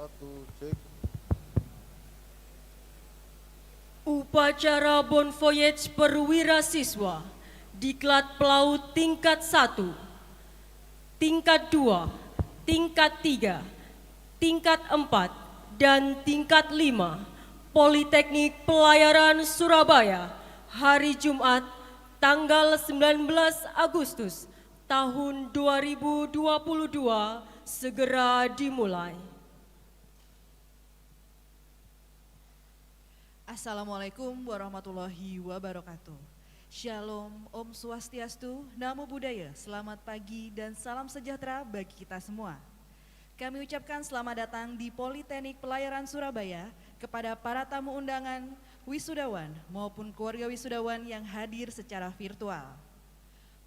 Satu, cek. Upacara Bon Voyage Perwira Siswa Diklat Pelaut tingkat 1, tingkat 2, tingkat 3, tingkat 4, dan tingkat 5 Politeknik Pelayaran Surabaya hari Jumat tanggal 19 Agustus tahun 2022 segera dimulai. Assalamualaikum warahmatullahi wabarakatuh. Shalom, Om Swastiastu, Namo Buddhaya, selamat pagi dan salam sejahtera bagi kita semua. Kami ucapkan selamat datang di Politeknik Pelayaran Surabaya kepada para tamu undangan, wisudawan maupun keluarga wisudawan yang hadir secara virtual.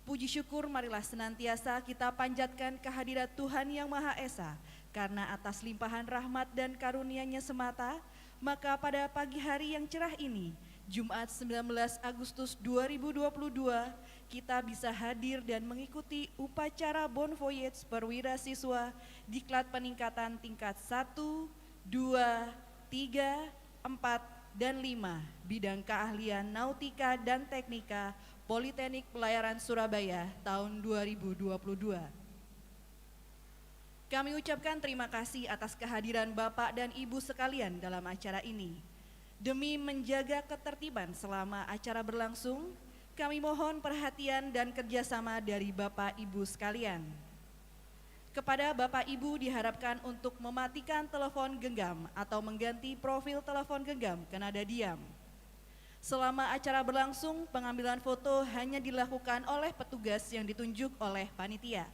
Puji syukur marilah senantiasa kita panjatkan kehadirat Tuhan Yang Maha Esa, karena atas limpahan rahmat dan karunia-Nya semata, maka pada pagi hari yang cerah ini, Jumat 19 Agustus 2022, kita bisa hadir dan mengikuti upacara Bon Voyage Perwira Siswa Diklat Peningkatan tingkat 1, 2, 3, 4, dan 5 bidang keahlian nautika dan teknika Politeknik Pelayaran Surabaya tahun 2022. Kami ucapkan terima kasih atas kehadiran Bapak dan Ibu sekalian dalam acara ini. Demi menjaga ketertiban selama acara berlangsung, kami mohon perhatian dan kerjasama dari Bapak Ibu sekalian. Kepada Bapak Ibu diharapkan untuk mematikan telepon genggam atau mengganti profil telepon genggam ke nada diam. Selama acara berlangsung, pengambilan foto hanya dilakukan oleh petugas yang ditunjuk oleh panitia.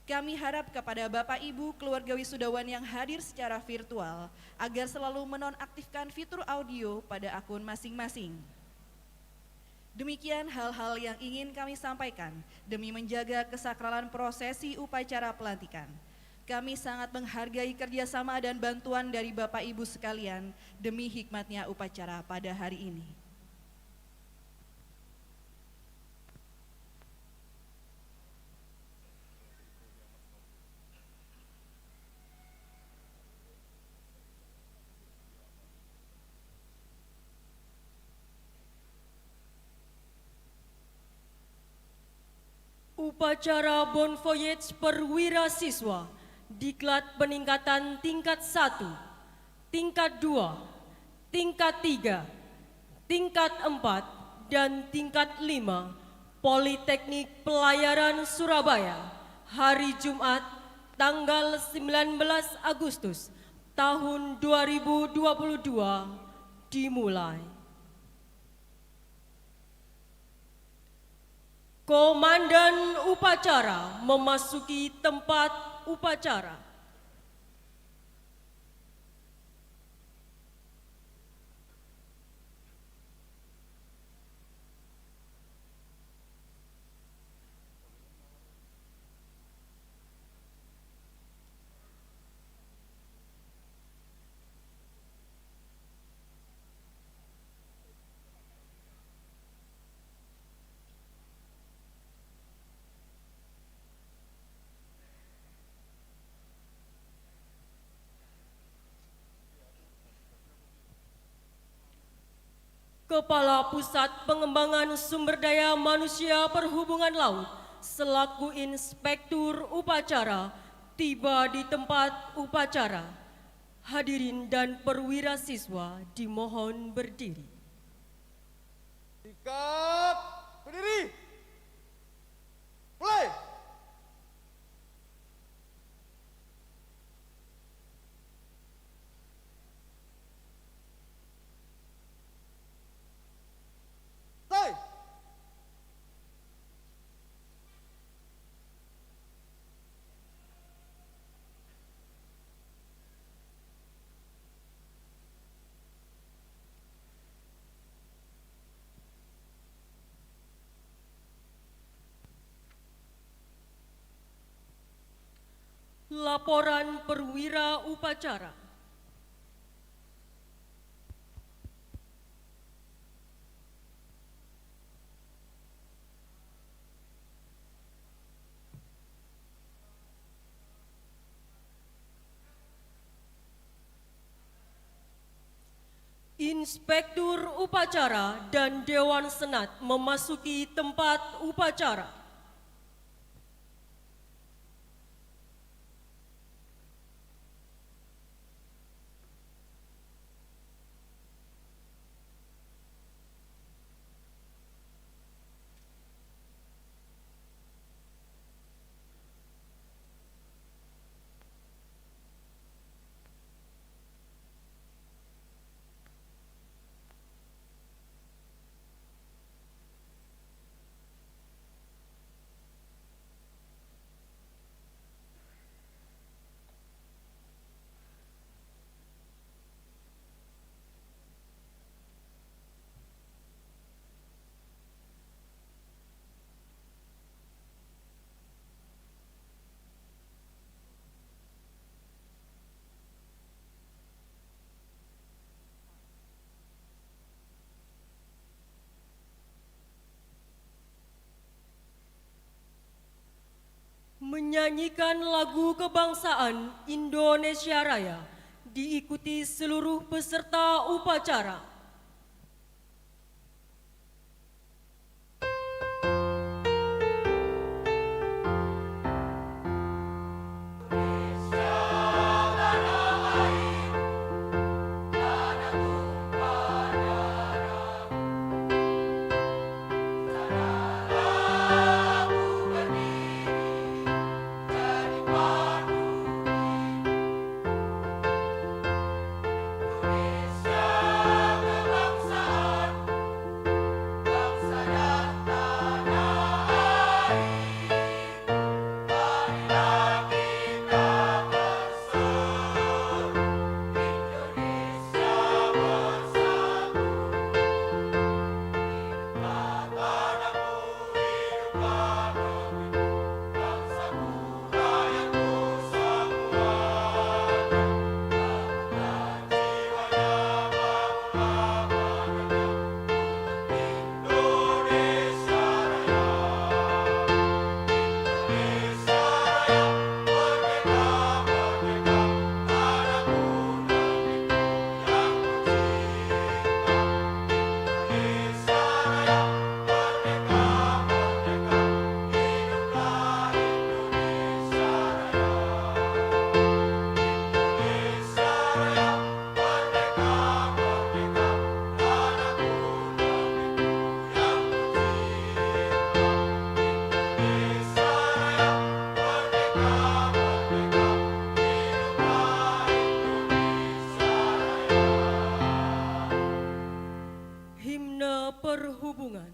Kami harap kepada Bapak Ibu keluarga wisudawan yang hadir secara virtual agar selalu menonaktifkan fitur audio pada akun masing-masing. Demikian hal-hal yang ingin kami sampaikan demi menjaga kesakralan prosesi upacara pelantikan. Kami sangat menghargai kerjasama dan bantuan dari Bapak Ibu sekalian demi hikmatnya upacara pada hari ini. Upacara Bon Voyage Perwira Siswa Diklat Peningkatan tingkat 1, tingkat 2, tingkat 3, tingkat 4, dan tingkat 5 Politeknik Pelayaran Surabaya hari Jumat tanggal 19 Agustus tahun 2022 dimulai. Komandan upacara memasuki tempat upacara. Kepala Pusat Pengembangan Sumber Daya Manusia Perhubungan Laut selaku Inspektur Upacara tiba di tempat upacara. Hadirin dan perwira siswa dimohon berdiri. Sikat, berdiri. Mulai. Stay. Laporan perwira upacara. Inspektur upacara dan Dewan Senat memasuki tempat upacara. Menyanyikan lagu kebangsaan Indonesia Raya diikuti seluruh peserta upacara. Himne Perhubungan.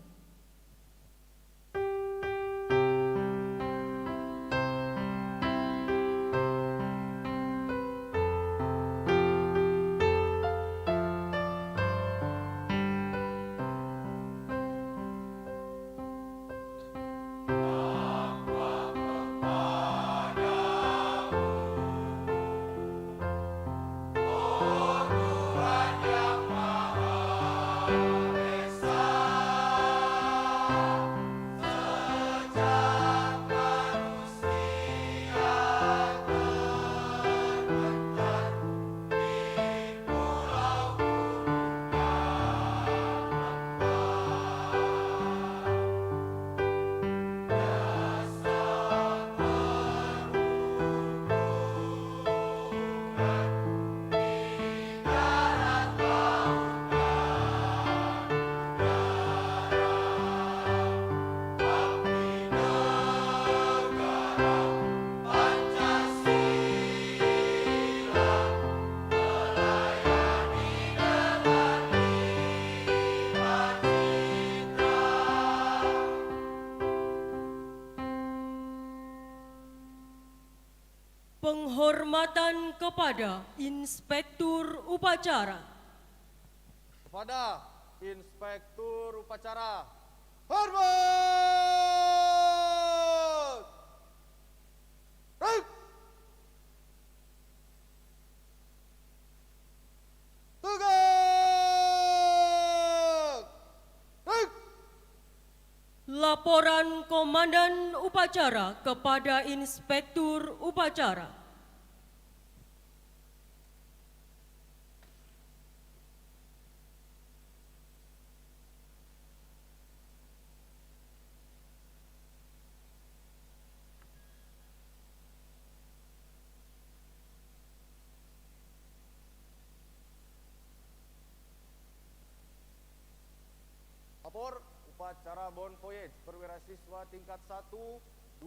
Penghormatan kepada Inspektur Upacara. Kepada Inspektur Upacara. Hormat! Baik. Tegak. Baik. Laporan Komandan Upacara kepada Inspektur Upacara. Apor upacara Bon Voyage perwira siswa tingkat 1, 2, 3,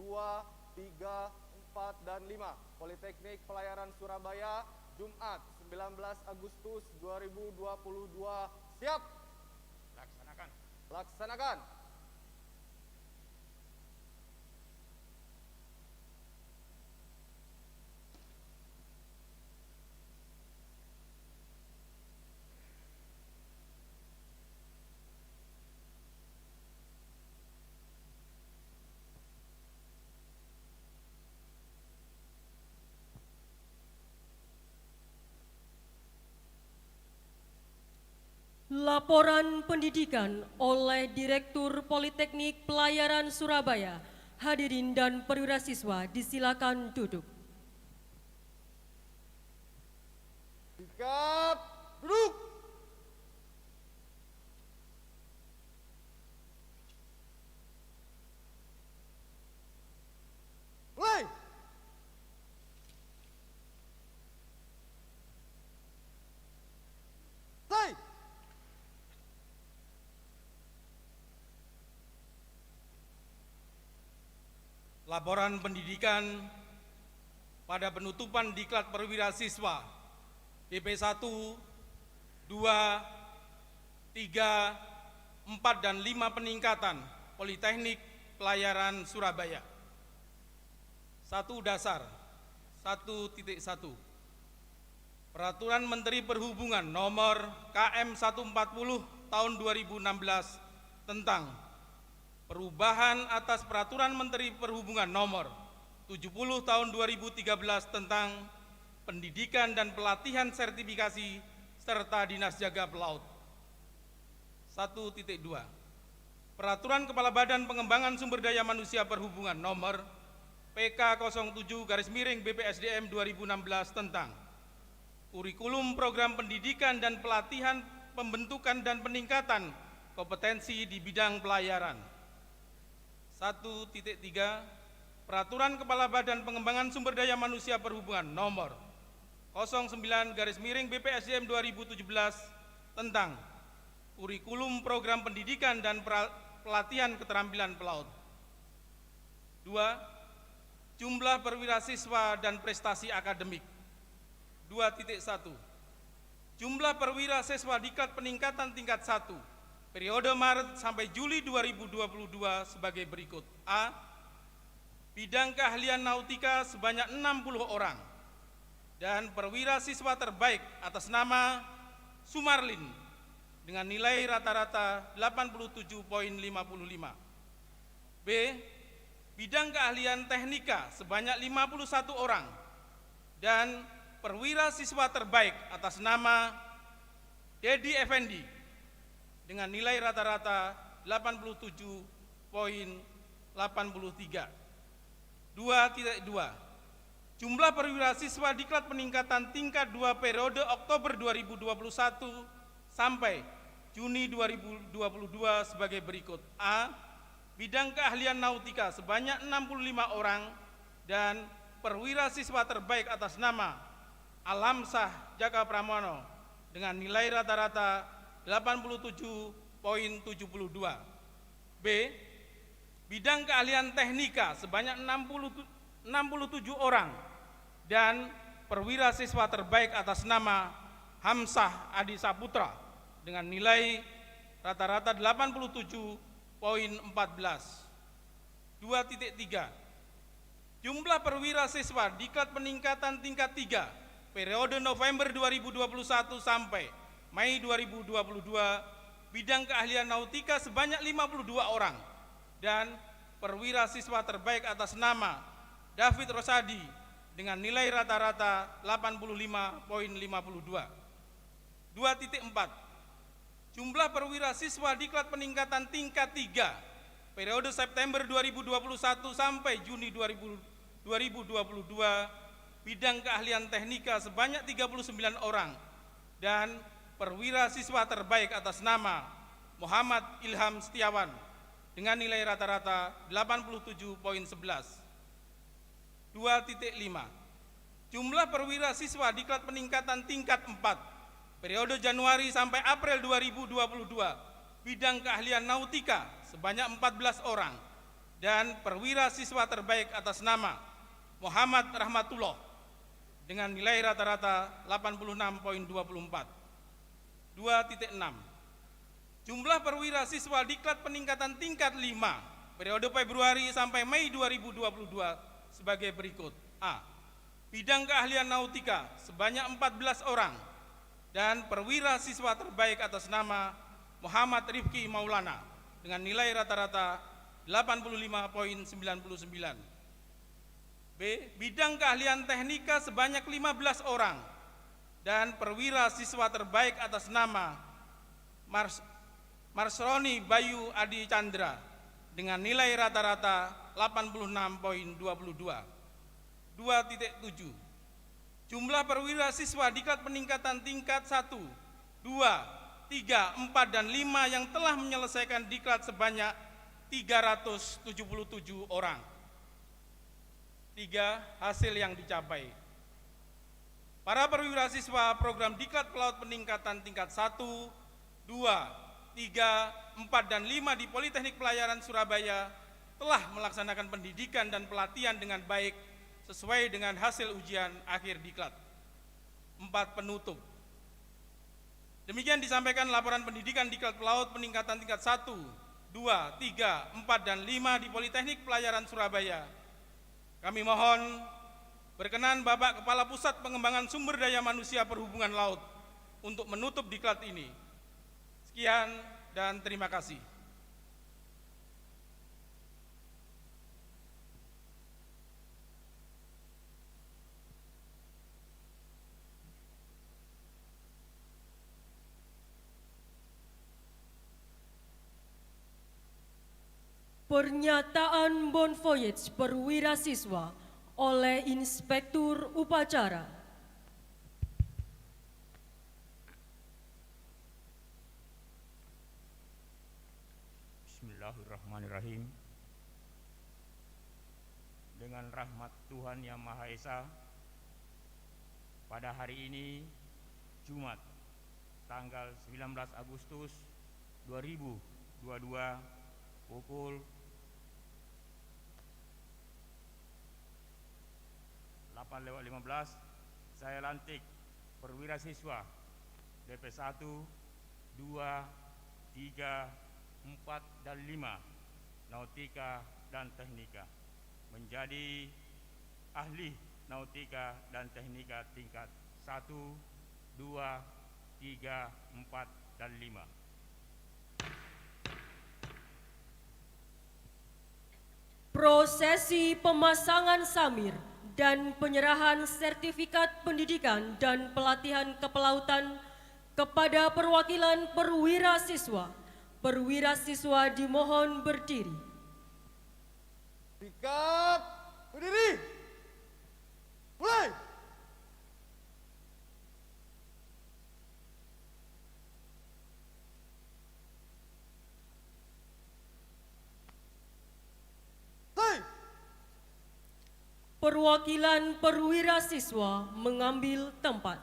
4, dan 5 Politeknik Pelayaran Surabaya Jumat 19 Agustus 2022. Siap. Laksanakan. Laksanakan. Laporan pendidikan oleh Direktur Politeknik Pelayaran Surabaya. Hadirin dan perwira siswa disilakan duduk. Sikap duduk. Mulai. Selesai. Laporan pendidikan pada penutupan diklat perwira siswa DP 1, 2, 3, 4, dan 5 peningkatan Politeknik Pelayaran Surabaya. 1 dasar 1.1 Peraturan Menteri Perhubungan nomor KM 140 tahun 2016 tentang perubahan atas Peraturan Menteri Perhubungan nomor 70 tahun 2013 tentang pendidikan dan pelatihan sertifikasi serta Dinas Jaga Pelaut. 1.2 Peraturan Kepala Badan Pengembangan Sumber Daya Manusia Perhubungan nomor PK 07/BPSDM 2016 tentang kurikulum program pendidikan dan pelatihan pembentukan dan peningkatan kompetensi di bidang pelayaran. 1.3 Peraturan Kepala Badan Pengembangan Sumber Daya Manusia Perhubungan nomor 09/BPSDM 2017 tentang kurikulum program pendidikan dan pelatihan keterampilan pelaut. 2. Jumlah perwira siswa dan prestasi akademik. 2.1 Jumlah perwira siswa diklat peningkatan tingkat 1 periode Maret sampai Juli 2022 sebagai berikut. A. Bidang keahlian nautika sebanyak 60 orang dan perwira siswa terbaik atas nama Sumarlin dengan nilai rata-rata 87.55. B. Bidang keahlian teknika sebanyak 51 orang dan perwira siswa terbaik atas nama Dedi Effendi dengan nilai rata-rata 87.83. 2.2 Jumlah perwira siswa diklat peningkatan tingkat 2 periode Oktober 2021 sampai Juni 2022 sebagai berikut. A. Bidang keahlian nautika sebanyak 65 orang dan perwira siswa terbaik atas nama Alamsah Jaka Pramono dengan nilai rata-rata 87.72. B. Bidang keahlian teknika sebanyak 67 orang dan perwira siswa terbaik atas nama Hamsah Adi Saputra dengan nilai rata-rata 87.14. 2.3 Jumlah perwira siswa diklat peningkatan tingkat 3 periode November 2021 sampai Mei 2022 bidang keahlian nautika sebanyak 52 orang dan perwira siswa terbaik atas nama David Rosadi dengan nilai rata-rata 85.52. 2.4 Jumlah perwira siswa diklat peningkatan tingkat 3 periode September 2021 sampai Juni 2022 bidang keahlian teknika sebanyak 39 orang dan perwira siswa terbaik atas nama Muhammad Ilham Setiawan dengan nilai rata-rata 87.11. 2.5 Jumlah perwira siswa diklat peningkatan tingkat 4 periode Januari sampai April 2022 bidang keahlian nautika sebanyak 14 orang, dan perwira siswa terbaik atas nama Muhammad Rahmatullah dengan nilai rata-rata 86,24. 2.6. Jumlah perwira siswa diklat peningkatan tingkat 5 periode Februari sampai Mei 2022 sebagai berikut. A. Bidang keahlian nautika sebanyak 14 orang dan perwira siswa terbaik atas nama Muhammad Rifki Maulana dengan nilai rata-rata 85,99. B. Bidang keahlian teknika sebanyak 15 orang dan perwira siswa terbaik atas nama Marsroni Bayu Adi Chandra dengan nilai rata-rata 86,22. 2.7. Jumlah perwira siswa diklat peningkatan tingkat 1, 2, 3, 4, dan 5 yang telah menyelesaikan diklat sebanyak 377 orang. 3. Hasil yang dicapai. Para perwira siswa program diklat pelaut peningkatan tingkat 1, 2, 3, 4, dan 5 di Politeknik Pelayaran Surabaya telah melaksanakan pendidikan dan pelatihan dengan baik sesuai dengan hasil ujian akhir diklat. 4. Penutup. Demikian disampaikan laporan pendidikan diklat pelaut peningkatan tingkat 1, 2, 3, 4, dan 5 di Politeknik Pelayaran Surabaya. Kami mohon berkenan Bapak Kepala Pusat Pengembangan Sumber Daya Manusia Perhubungan Laut untuk menutup diklat ini. Sekian dan terima kasih. Pernyataan Bon Voyage perwira siswa oleh Inspektur Upacara. Bismillahirrahmanirrahim. Dengan rahmat Tuhan Yang Maha Esa, pada hari ini Jumat tanggal 19 Agustus 2022 pukul 8:15 saya lantik perwira siswa DP 1, 2, 3, 4, dan 5 Nautika dan Teknika menjadi ahli Nautika dan Teknika tingkat 1, 2, 3, 4, dan 5. Prosesi pemasangan samir dan penyerahan sertifikat pendidikan dan pelatihan kepelautan kepada perwakilan perwira siswa. Perwira siswa dimohon berdiri. Sikap berdiri. Mulai. Perwakilan perwira siswa mengambil tempat.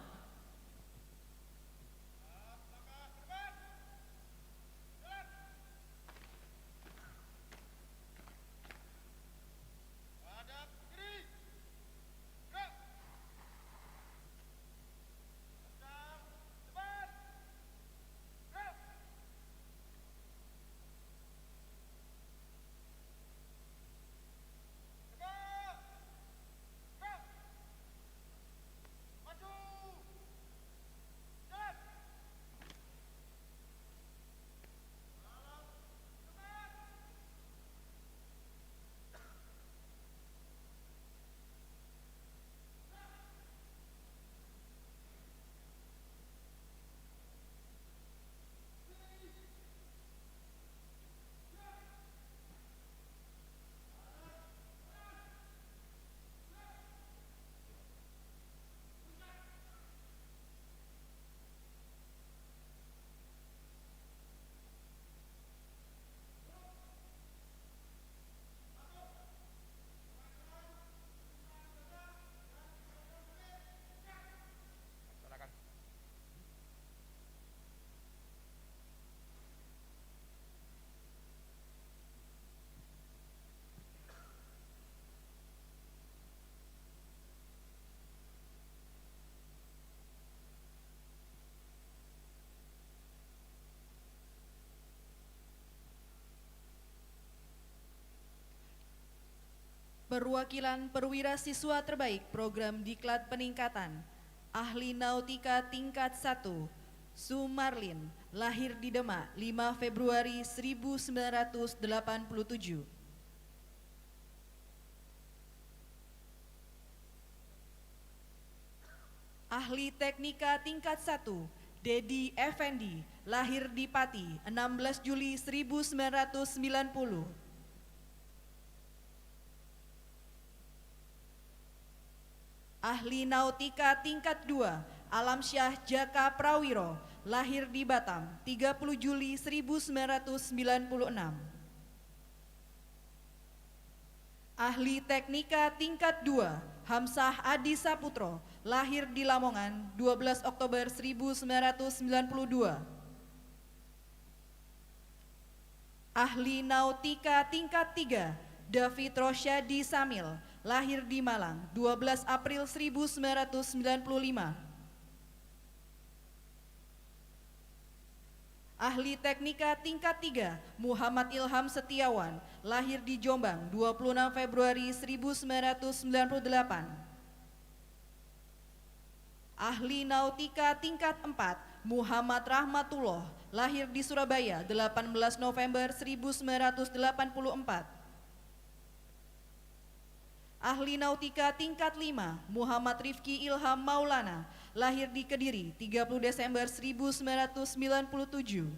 Perwakilan perwira siswa terbaik program Diklat Peningkatan, Ahli Nautika tingkat 1, Sumarlin, lahir di Demak 5 Februari 1987. Ahli Teknika tingkat 1, Dedi Effendi, lahir di Pati 16 Juli 1990. Ahli Nautika tingkat 2, Alamsyah Jaka Prawiro, lahir di Batam 30 Juli 1996. Ahli Teknika tingkat 2, Hamsah Adi Saputro, lahir di Lamongan 12 Oktober 1992. Ahli Nautika tingkat 3, David Rosyadi Samil, lahir di Malang 12 April 1995. Ahli Teknika tingkat 3, Muhammad Ilham Setiawan, lahir di Jombang 26 Februari 1998. Ahli Nautika tingkat 4, Muhammad Rahmatullah, lahir di Surabaya 18 November 1984. Ahli Nautika tingkat 5, Muhammad Rifki Ilham Maulana, lahir di Kediri 30 Desember 1997.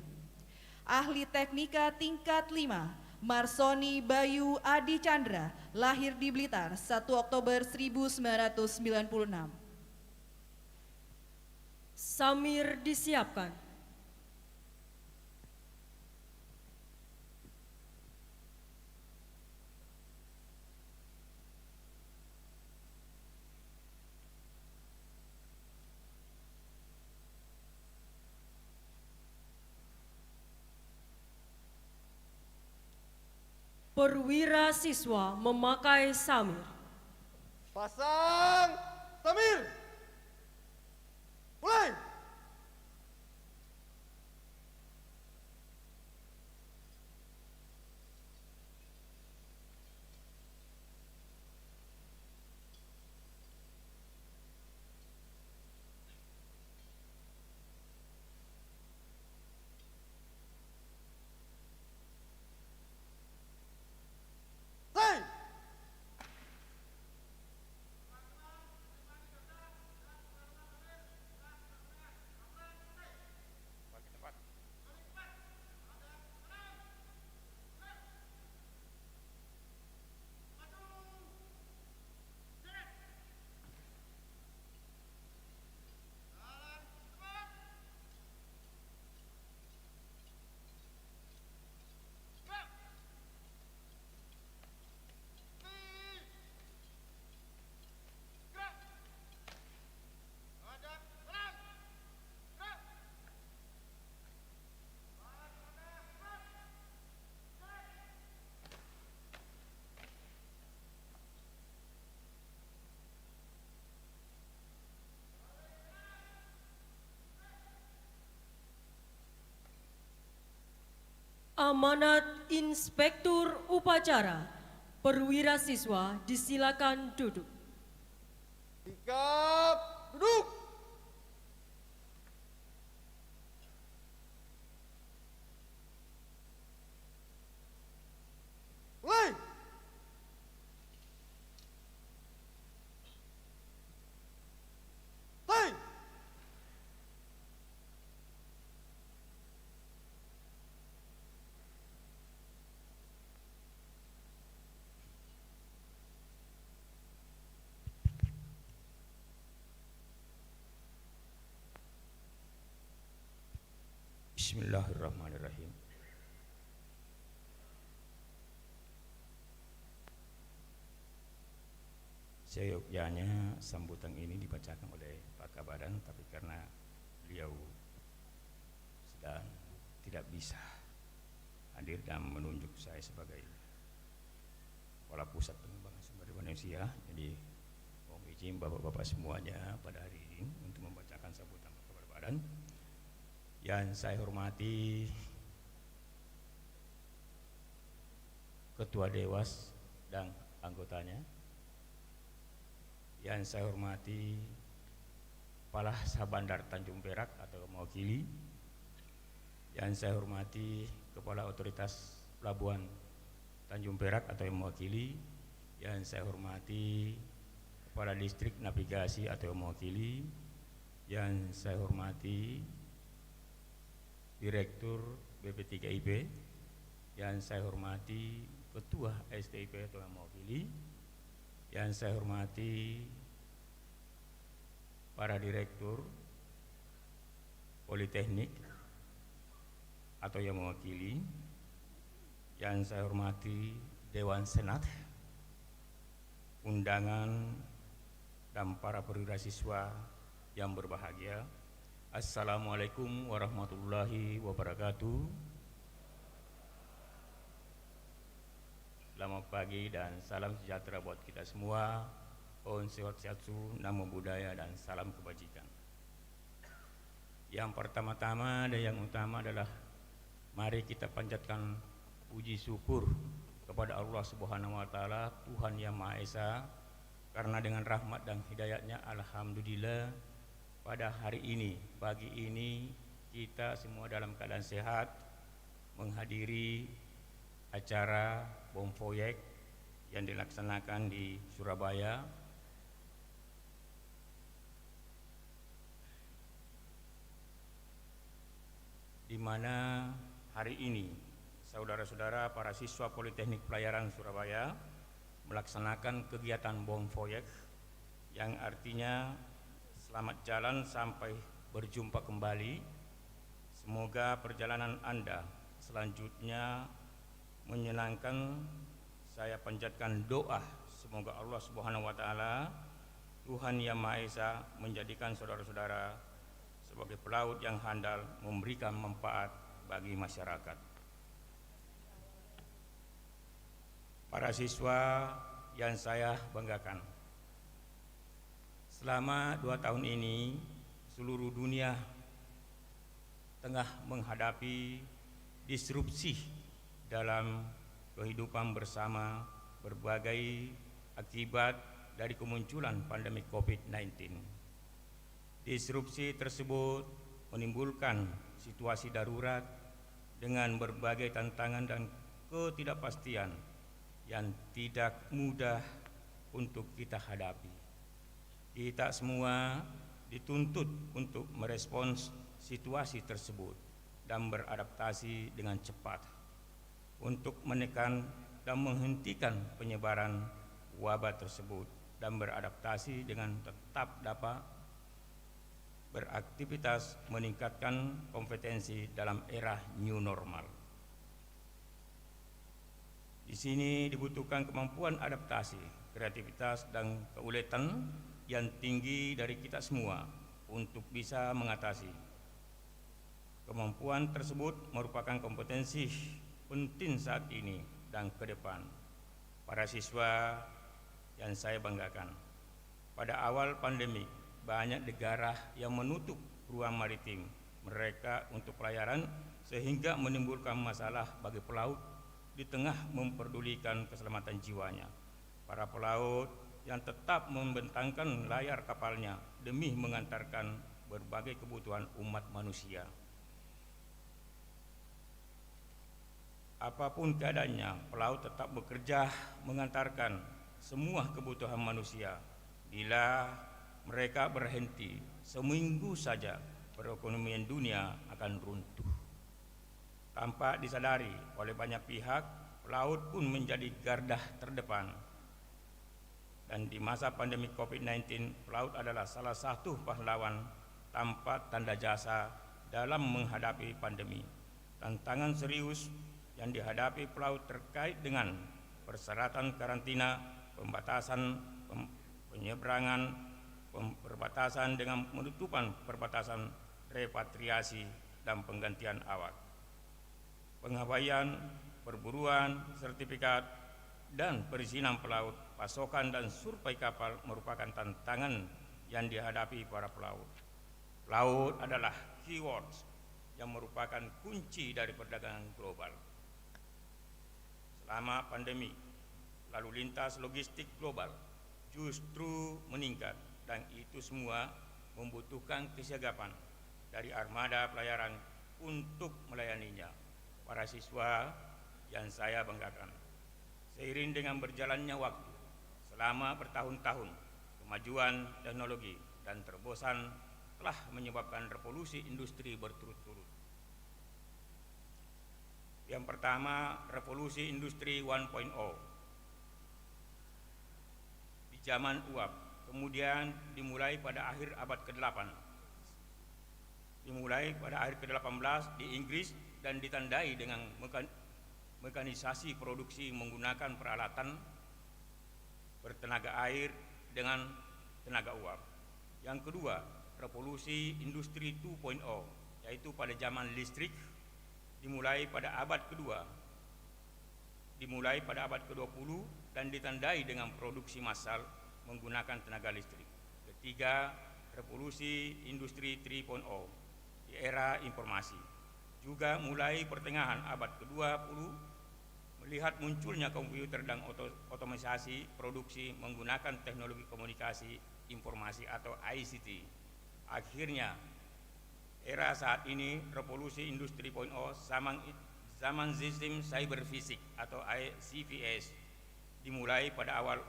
Ahli Teknika tingkat 5, Marsoni Bayu Adi Chandra, lahir di Blitar 1 Oktober 1996. Samir disiapkan. Perwira siswa memakai samir. Pasang samir. Mulai. Amanat Inspektur Upacara, perwira siswa disilakan duduk. Sikap duduk. Mulai. Mulai. Bismillahirrahmanirrahim. Seyogyanya sambutan ini dibacakan oleh Pak Kabadan, tapi karena beliau sedang tidak bisa hadir dan menunjuk saya sebagai Kepala Pusat Pengembangan Sumber Daya Manusia, jadi mohon izin bapak-bapak semuanya pada hari ini untuk membacakan sambutan Pak Kabadan. Yang saya hormati Ketua Dewas dan anggotanya, yang saya hormati Kepala Sabandar Tanjung Perak atau mewakili, yang saya hormati Kepala Otoritas Pelabuhan Tanjung Perak atau yang mewakili, yang saya hormati Kepala Distrik Navigasi atau yang mewakili, yang saya hormati Direktur BP3IP, yang saya hormati Ketua STIP atau yang mewakili, yang saya hormati para Direktur Politeknik atau yang mewakili, yang saya hormati Dewan Senat, undangan dan para perwira siswa yang berbahagia. Assalamualaikum warahmatullahi wabarakatuh. Selamat pagi dan salam sejahtera buat kita semua. Om Swastiastu, Namo Buddhaya dan salam kebajikan. Yang pertama-tama dan yang utama adalah mari kita panjatkan puji syukur kepada Allah Subhanahu wa taala, Tuhan Yang Maha Esa, karena dengan rahmat dan hidayatnya alhamdulillah pada hari ini, pagi ini kita semua dalam keadaan sehat menghadiri acara Bom Foyek yang dilaksanakan di Surabaya, di mana hari ini saudara-saudara para siswa Politeknik Pelayaran Surabaya melaksanakan kegiatan Bom Foyek yang artinya selamat jalan sampai berjumpa kembali. Semoga perjalanan Anda selanjutnya menyenangkan. Saya panjatkan doa semoga Allah Subhanahu wa taala, Tuhan Yang Maha Esa, menjadikan saudara-saudara sebagai pelaut yang handal, memberikan manfaat bagi masyarakat. Para siswa yang saya banggakan, selama 2 tahun ini seluruh dunia tengah menghadapi disrupsi dalam kehidupan bersama berbagai akibat dari kemunculan pandemi COVID-19. Disrupsi tersebut menimbulkan situasi darurat dengan berbagai tantangan dan ketidakpastian yang tidak mudah untuk kita hadapi. Kita semua dituntut untuk merespons situasi tersebut dan beradaptasi dengan cepat untuk menekan dan menghentikan penyebaran wabah tersebut dan beradaptasi dengan tetap dapat beraktivitas, meningkatkan kompetensi dalam era new normal. Di sini dibutuhkan kemampuan adaptasi, kreativitas dan keuletan yang tinggi dari kita semua untuk bisa mengatasi. Kemampuan tersebut merupakan kompetensi penting saat ini dan ke depan. Para siswa yang saya banggakan, pada awal pandemi banyak negara yang menutup ruang maritim mereka untuk pelayaran sehingga menimbulkan masalah bagi pelaut di tengah memperdulikan keselamatan jiwanya. Para pelaut yang tetap membentangkan layar kapalnya demi mengantarkan berbagai kebutuhan umat manusia. Apapun keadaannya, pelaut tetap bekerja mengantarkan semua kebutuhan manusia. Bila mereka berhenti seminggu saja, perekonomian dunia akan runtuh. Tanpa disadari oleh banyak pihak, pelaut pun menjadi garda terdepan. Dan di masa pandemi COVID-19, pelaut adalah salah satu pahlawan tanpa tanda jasa dalam menghadapi pandemi. Tantangan serius yang dihadapi pelaut terkait dengan persyaratan karantina, pembatasan penyeberangan, perbatasan dengan penutupan perbatasan, repatriasi dan penggantian awak, pengabaian, perburuan, sertifikat, dan perizinan pelaut, pasokan dan survei kapal merupakan tantangan yang dihadapi para pelaut. Pelaut adalah keywords yang merupakan kunci dari perdagangan global. Selama pandemi, lalu lintas logistik global justru meningkat, dan itu semua membutuhkan kesiagapan dari armada pelayaran untuk melayaninya. Para siswa yang saya banggakan, seiring dengan berjalannya waktu, selama bertahun-tahun, kemajuan teknologi dan terobosan telah menyebabkan revolusi industri berturut-turut. Yang pertama, revolusi industri 1.0 di zaman uap, kemudian dimulai pada akhir abad ke-8. Dimulai pada akhir ke-18 di Inggris dan ditandai dengan mekanisasi produksi menggunakan peralatan bertenaga air dengan tenaga uap. Yang kedua, revolusi industri 2.0, yaitu pada zaman listrik, dimulai pada abad kedua, dimulai pada abad ke-20 dan ditandai dengan produksi massal menggunakan tenaga listrik. Ketiga, revolusi industri 3.0 di era informasi, juga mulai pertengahan abad ke-20 melihat munculnya komputer dan otomatisasi produksi menggunakan teknologi komunikasi informasi atau ICT. Akhirnya, era saat ini, revolusi industri 3.0, zaman sistem cyber fisik atau CVS, dimulai pada awal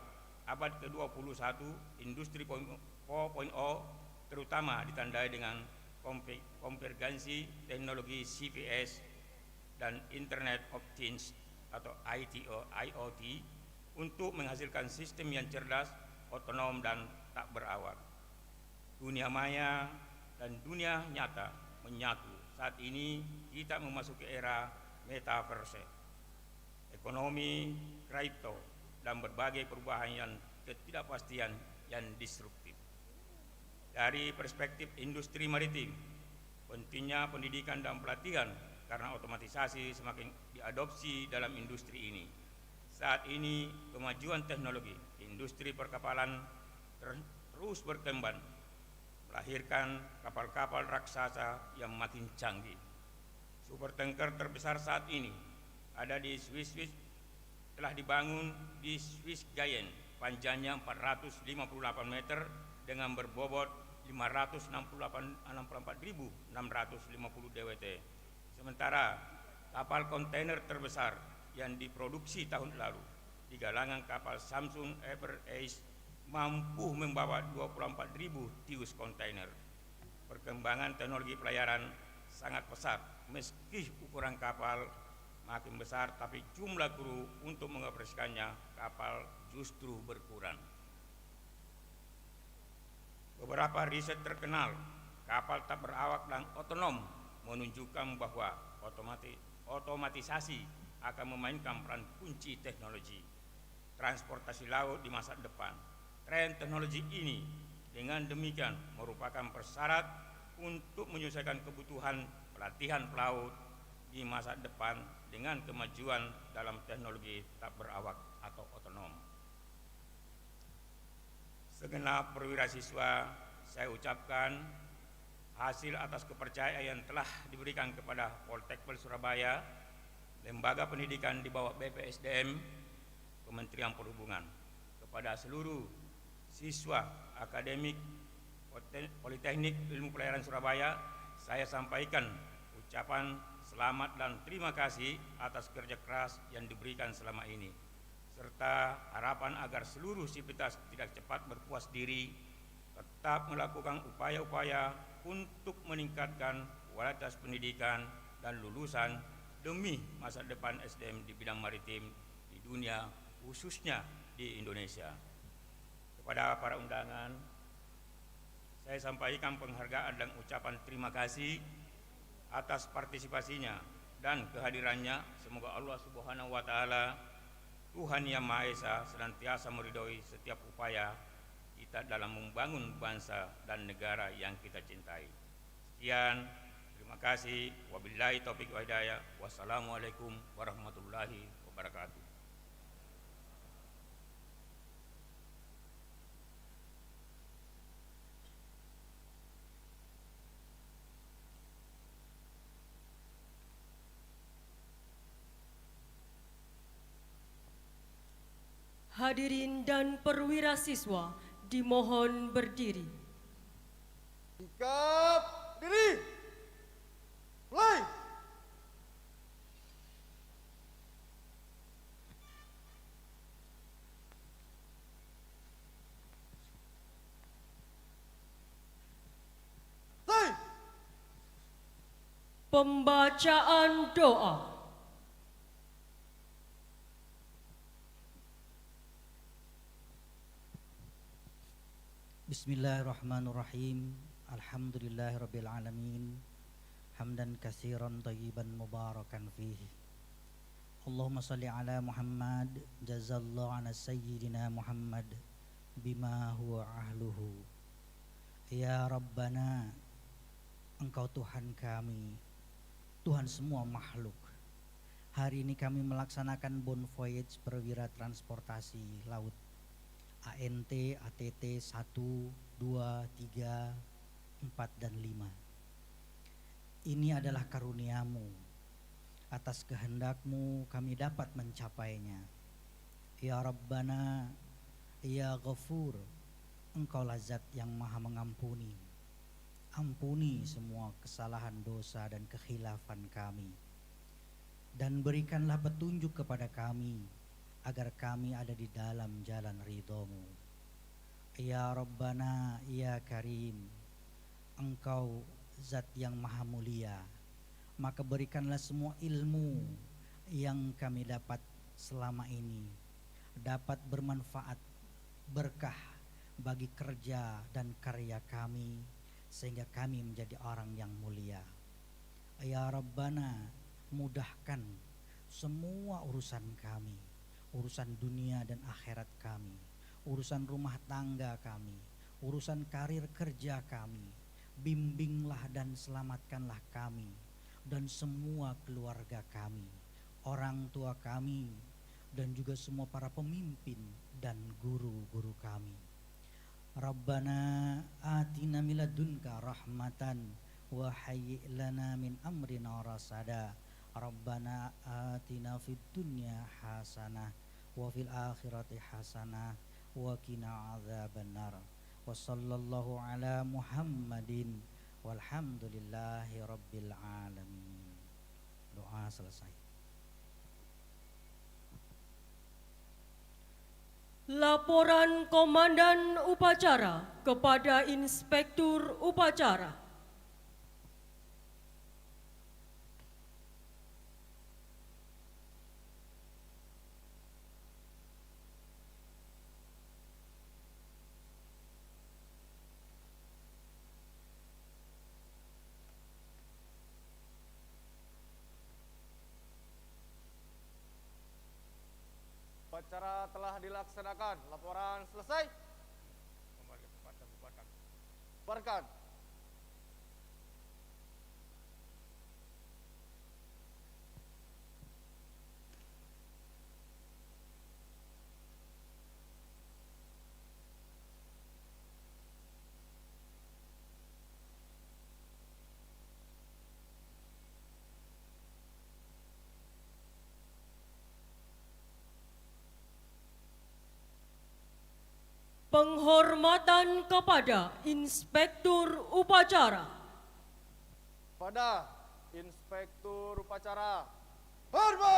abad ke-21. Industri 4.0 terutama ditandai dengan konvergensi teknologi CVS dan Internet of Things atau IoT untuk menghasilkan sistem yang cerdas, otonom, dan tak berawak. Dunia maya dan dunia nyata menyatu. Saat ini kita memasuki era metaverse, ekonomi kripto, dan berbagai perubahan yang ketidakpastian yang disruptif. Dari perspektif industri maritim, pentingnya pendidikan dan pelatihan karena otomatisasi semakin diadopsi dalam industri ini. Saat ini kemajuan teknologi industri perkapalan terus berkembang, melahirkan kapal-kapal raksasa yang makin canggih. Supertanker terbesar saat ini ada di Swiss, telah dibangun di Swiss Giant, panjangnya 458 meter dengan berbobot 564.650 DWT. Sementara kapal kontainer terbesar yang diproduksi tahun lalu di galangan kapal Samsung Ever Ace mampu membawa 24.000 tius kontainer. Perkembangan teknologi pelayaran sangat pesat, meski ukuran kapal makin besar, tapi jumlah kru untuk mengoperasikannya kapal justru berkurang. Beberapa riset terkenal kapal tak berawak dan otonom menunjukkan bahwa otomatisasi akan memainkan peran kunci teknologi transportasi laut di masa depan. Tren teknologi ini dengan demikian merupakan persyarat untuk menyelesaikan kebutuhan pelatihan pelaut di masa depan dengan kemajuan dalam teknologi tak berawak atau otonom. Segenap perwira siswa, saya ucapkan hasil atas kepercayaan yang telah diberikan kepada Poltekpel Surabaya, lembaga pendidikan di bawah BPSDM, Kementerian Perhubungan, kepada seluruh siswa akademik Politeknik Ilmu Pelayaran Surabaya, saya sampaikan ucapan selamat dan terima kasih atas kerja keras yang diberikan selama ini, serta harapan agar seluruh sivitas tidak cepat berpuas diri, tetap melakukan upaya-upaya untuk meningkatkan kualitas pendidikan dan lulusan demi masa depan SDM di bidang maritim di dunia, khususnya di Indonesia. Kepada para undangan, saya sampaikan penghargaan dan ucapan terima kasih atas partisipasinya dan kehadirannya. Semoga Allah Subhanahu wa Ta'ala, Tuhan Yang Maha Esa, senantiasa meridhoi setiap upaya kita dalam membangun bangsa dan negara yang kita cintai. Sekian, terima kasih. Wabillahi taufiq wa hidayah. Wassalamualaikum warahmatullahi wabarakatuh. Hadirin dan perwira siswa dimohon berdiri. Sikap diri. Mulai. Selesai. Pembacaan doa. Bismillahirrahmanirrahim. Alhamdulillahirabbil alamin. Hamdan katsiran thayyiban mubarakan fihi. Allahumma shalli ala Muhammad, jazallahu ala sayyidina Muhammad bima huwa ahluhu. Ya Rabbana, Engkau Tuhan kami, Tuhan semua makhluk. Hari ini kami melaksanakan Bon Voyage Perwira Transportasi Laut ANT ATT 1, 2, 3, 4, dan 5. Ini adalah karuniamu. Atas kehendakmu kami dapat mencapainya. Ya Rabbana, Ya Ghafur, Engkaulah Zat yang maha mengampuni. Ampuni semua kesalahan dosa dan kekhilafan kami. Dan berikanlah petunjuk kepada kami agar kami ada di dalam jalan ridhomu. Ya Rabbana, Ya Karim, Engkau Zat yang maha mulia, maka berikanlah semua ilmu yang kami dapat selama ini dapat bermanfaat, berkah bagi kerja dan karya kami, sehingga kami menjadi orang yang mulia. Ya Rabbana, mudahkan semua urusan kami, urusan dunia dan akhirat kami, urusan rumah tangga kami, urusan karir kerja kami. Bimbinglah dan selamatkanlah kami dan semua keluarga kami, orang tua kami, dan juga semua para pemimpin dan guru-guru kami. Rabbana atina min ladunka rahmatan wa hayyi' lana min amrina rasada. Rabbana atina fid dunya hasanah wa fil akhirati hasanah wa qina adzabannar. Wa sallallahu ala Muhammadin walhamdulillahi rabbil alamin. Doa selesai. Laporan Komandan Upacara kepada Inspektur Upacara. Upacara telah dilaksanakan. Laporan selesai. Bubarkan. Penghormatan kepada Inspektur Upacara. Pada Inspektur Upacara. Hormat!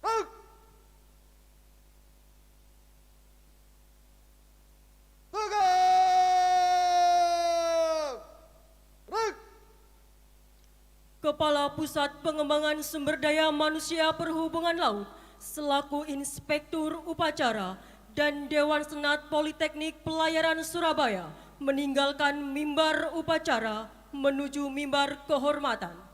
Ruk! Tegak! Ruk! Kepala Pusat Pengembangan Sumber Daya Manusia Perhubungan Laut selaku Inspektur Upacara dan Dewan Senat Politeknik Pelayaran Surabaya meninggalkan mimbar upacara menuju mimbar kehormatan.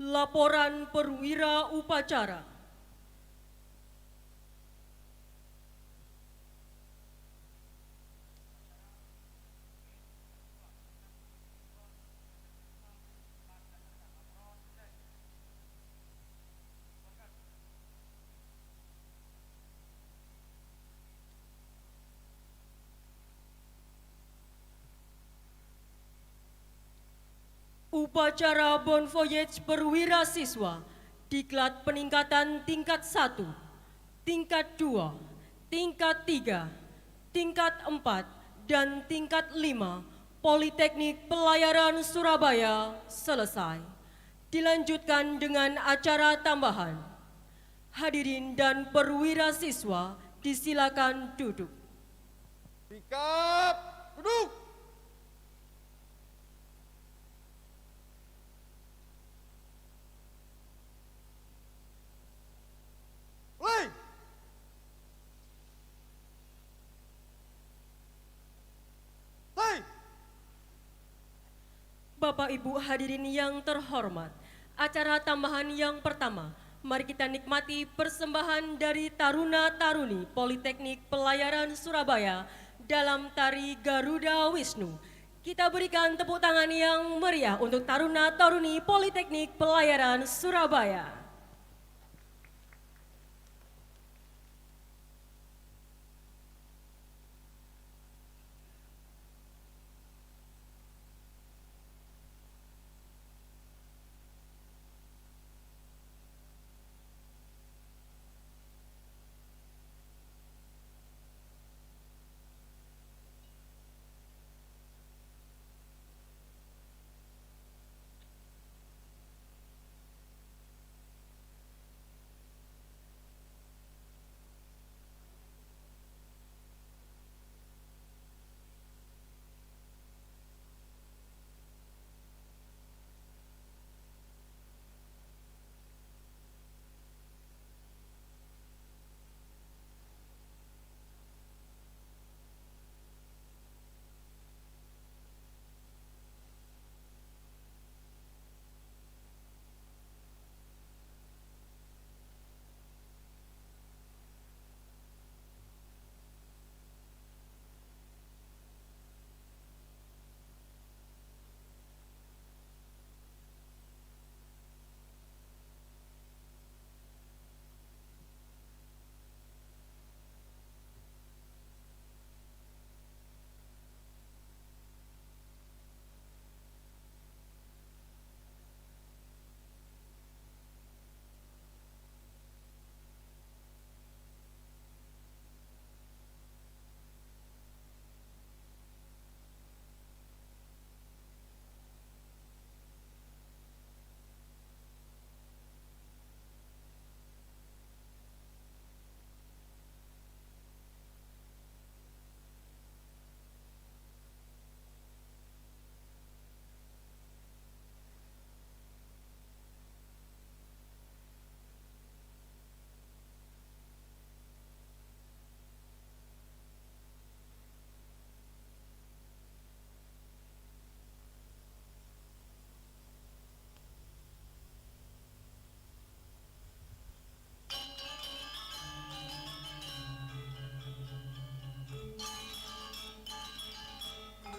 Laporan Perwira Upacara. Upacara Bon Voyage Perwira Siswa Diklat Peningkatan Tingkat 1, Tingkat 2, Tingkat 3, Tingkat 4, dan Tingkat 5 Politeknik Pelayaran Surabaya selesai. Dilanjutkan dengan acara tambahan. Hadirin dan perwira siswa disilakan duduk. Sikap duduk. Mulai. Hai. Bapak Ibu hadirin yang terhormat, acara tambahan yang pertama, mari kita nikmati persembahan dari Taruna-Taruni Politeknik Pelayaran Surabaya dalam tari Garuda Wisnu. Kita berikan tepuk tangan yang meriah untuk Taruna-Taruni Politeknik Pelayaran Surabaya.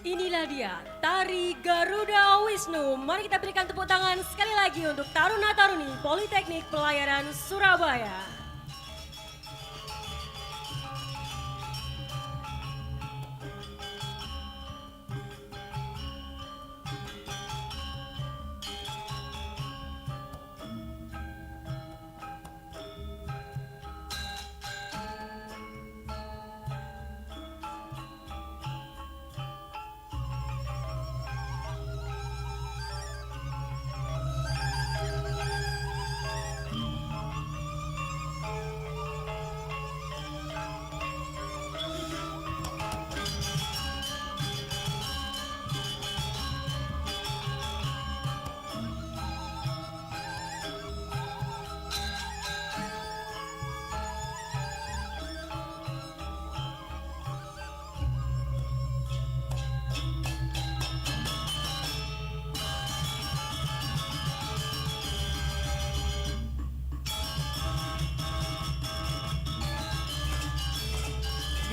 Inilah dia, tari Garuda Wisnu. Mari kita berikan tepuk tangan sekali lagi untuk Taruna-Taruni Politeknik Pelayaran Surabaya.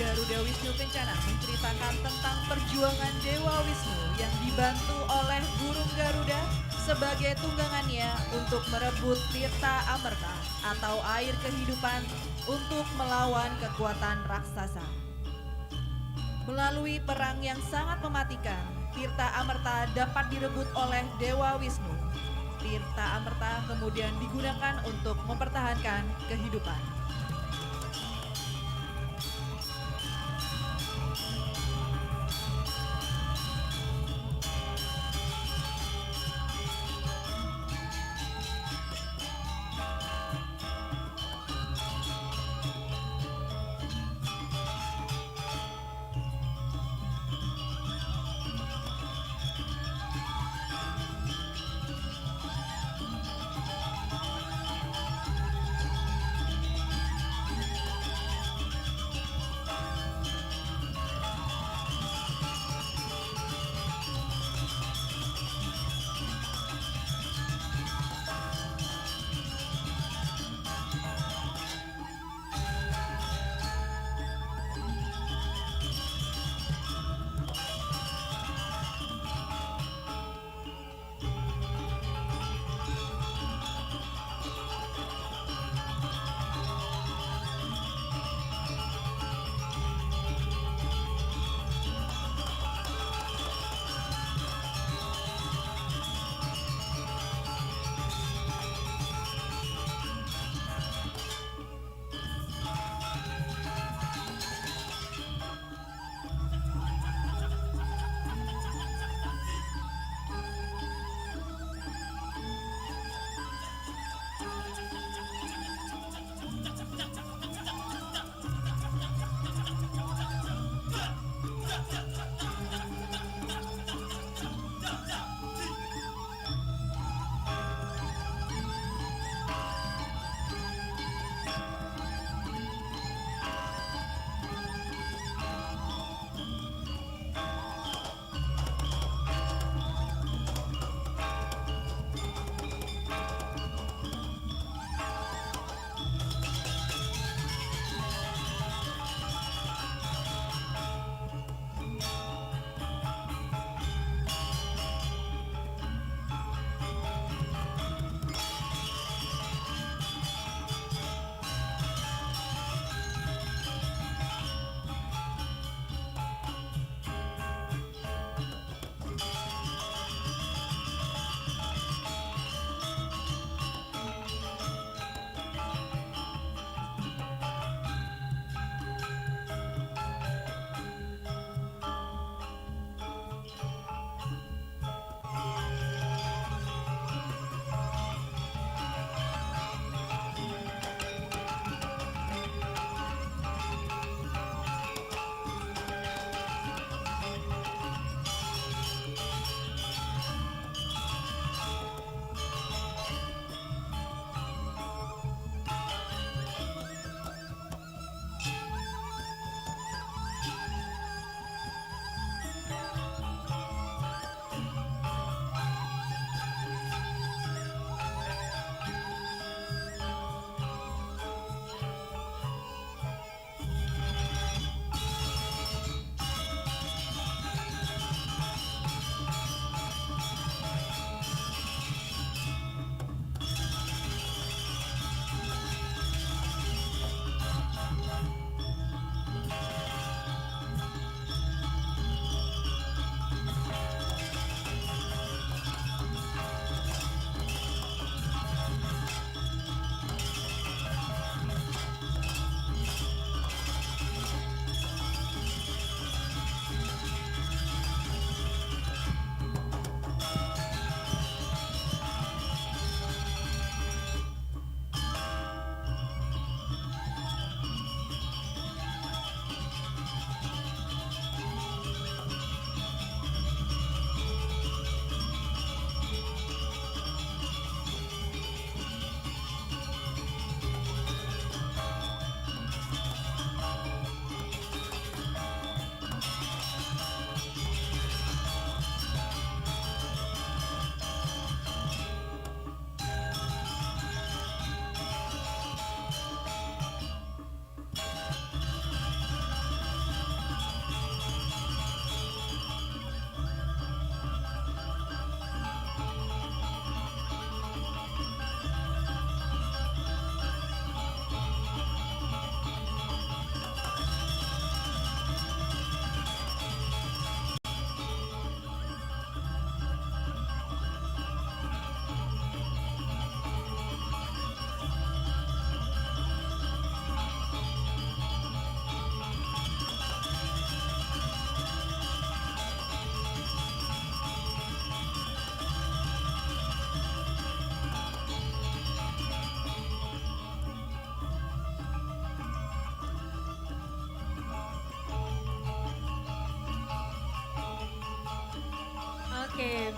Garuda Wisnu Kencana menceritakan tentang perjuangan Dewa Wisnu yang dibantu oleh burung Garuda sebagai tunggangannya untuk merebut Tirta Amerta atau air kehidupan untuk melawan kekuatan raksasa. Melalui perang yang sangat mematikan, Tirta Amerta dapat direbut oleh Dewa Wisnu. Tirta Amerta kemudian digunakan untuk mempertahankan kehidupan.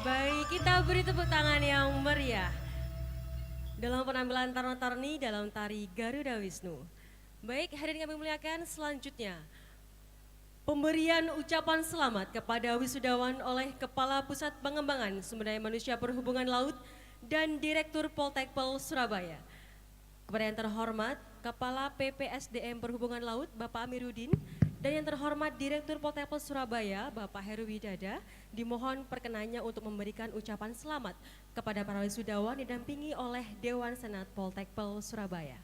Baik, kita beri tepuk tangan yang meriah dalam penampilan Taruna-Taruni dalam tari Garuda Wisnu. Baik, hadirin kami muliakan, selanjutnya pemberian ucapan selamat kepada wisudawan oleh Kepala Pusat Pengembangan Sumber Daya Manusia Perhubungan Laut dan Direktur Poltekpel Surabaya. Kepada yang terhormat Kepala PPSDM Perhubungan Laut Bapak Amiruddin dan yang terhormat Direktur Poltekpel Surabaya Bapak Heru Widada, dimohon perkenannya untuk memberikan ucapan selamat kepada para wisudawan didampingi oleh Dewan Senat Poltekpel Surabaya.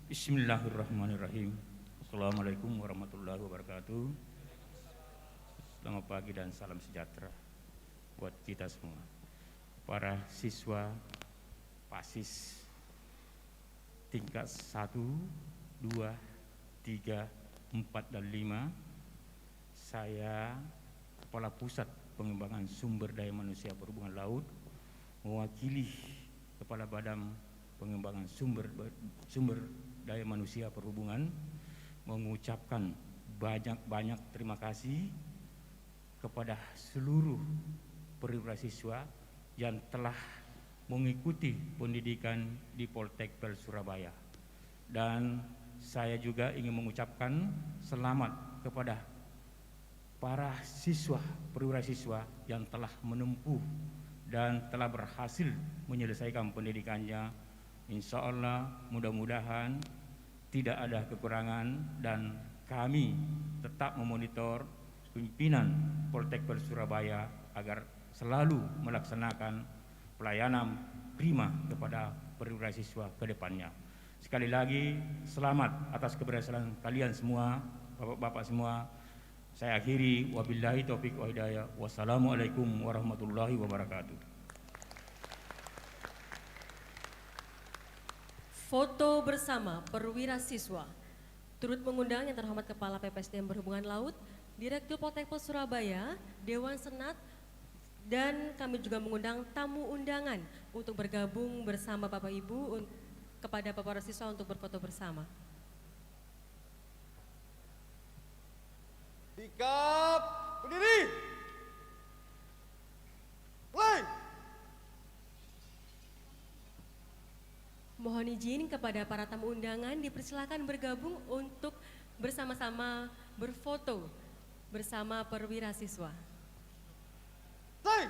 Bismillahirrahmanirrahim. Assalamualaikum warahmatullahi wabarakatuh. Selamat pagi dan salam sejahtera buat kita semua. Para siswa PASIS tingkat 1, 2, 3, 4, dan 5. Saya Kepala Pusat Pengembangan Sumber Daya Manusia Perhubungan Laut mewakili Kepala Badan Pengembangan Sumber Daya Manusia Perhubungan mengucapkan banyak terima kasih kepada seluruh perwira siswa yang telah mengikuti pendidikan di Poltekpel Surabaya. Dan saya juga ingin mengucapkan selamat kepada para siswa, perwira siswa yang telah menempuh dan telah berhasil menyelesaikan pendidikannya. Insya Allah mudah-mudahan tidak ada kekurangan dan kami tetap memonitor pimpinan Poltekpel Surabaya agar selalu melaksanakan pelayanan prima kepada perwira siswa ke depannya. Sekali lagi selamat atas keberhasilan kalian semua, bapak-bapak semua. Saya akhiri, wabillahi taufiq wa hidayah. Wassalamualaikum warahmatullahi wabarakatuh. Foto bersama perwira siswa. Turut mengundang yang terhormat Kepala PPSDM Perhubungan Laut, Direktur Poltekpel Surabaya, Dewan Senat, dan kami juga mengundang tamu undangan untuk bergabung bersama Bapak Ibu kepada para siswa untuk berfoto bersama. Sikap berdiri. Mulai. Mohon izin kepada para tamu undangan dipersilakan bergabung untuk bersama-sama berfoto bersama perwira siswa. Say.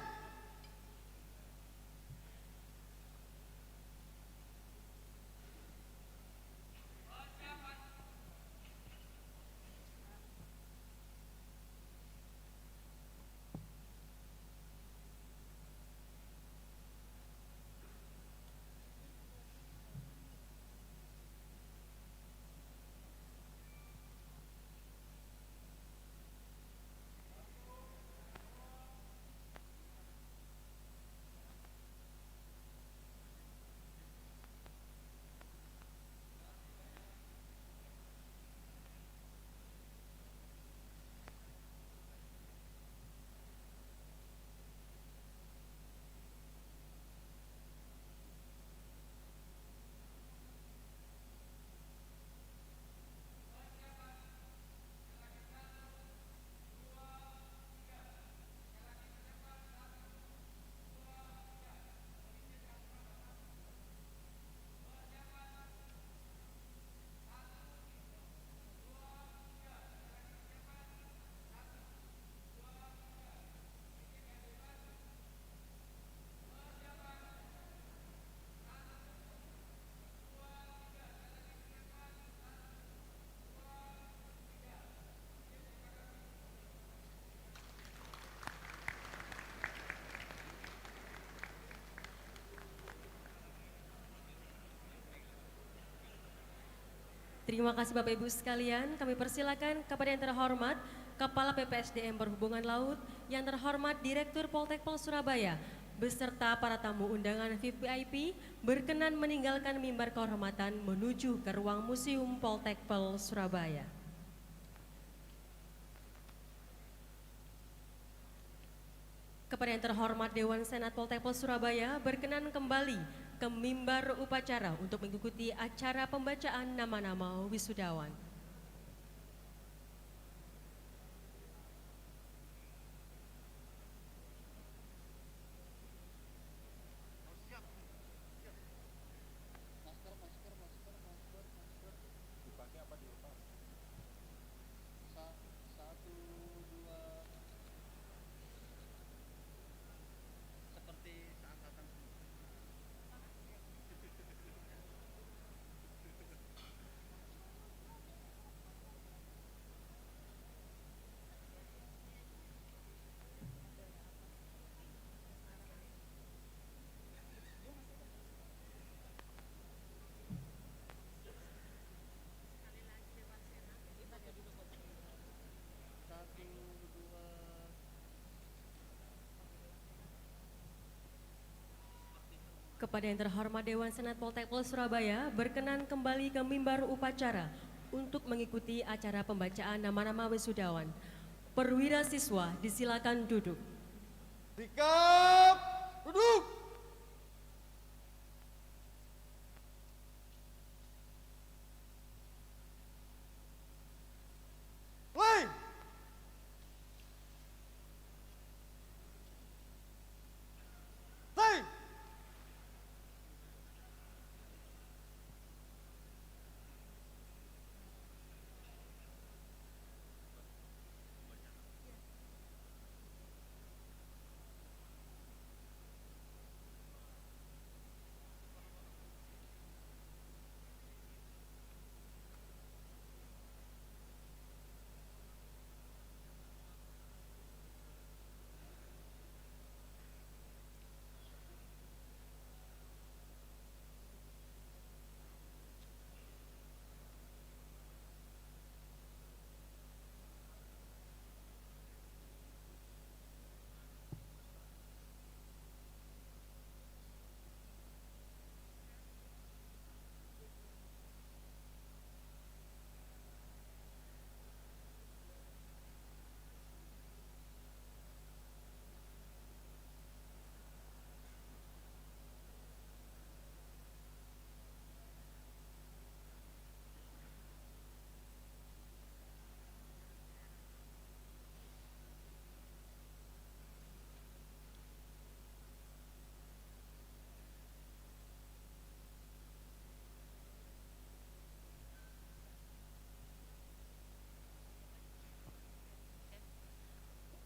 Terima kasih Bapak Ibu sekalian, kami persilakan kepada yang terhormat Kepala PPSDM Perhubungan Laut, yang terhormat Direktur Poltekpol Surabaya, beserta para tamu undangan VIP berkenan meninggalkan mimbar kehormatan menuju ke ruang Museum Poltekpol Surabaya. Kepada yang terhormat Dewan Senat Poltekpol Surabaya berkenan kembali ke mimbar upacara untuk mengikuti acara pembacaan nama-nama wisudawan. Kepada yang terhormat Dewan Senat Poltekpol Surabaya berkenan kembali ke mimbar upacara untuk mengikuti acara pembacaan nama-nama wisudawan. Perwira siswa disilakan duduk. Sikap duduk. Mulai. Mulai.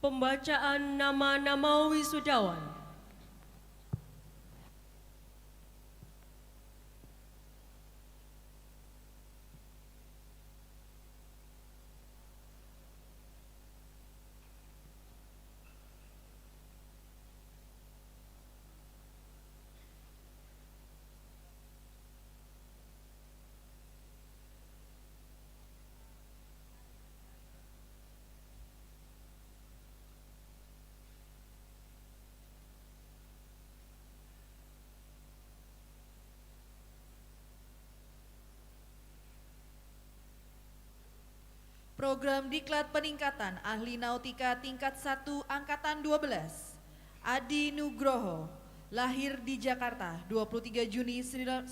Pembacaan nama-nama wisudawan. Program Diklat Peningkatan Ahli Nautika Tingkat 1 Angkatan 12. Adi Nugroho, lahir di Jakarta 23 Juni 1976.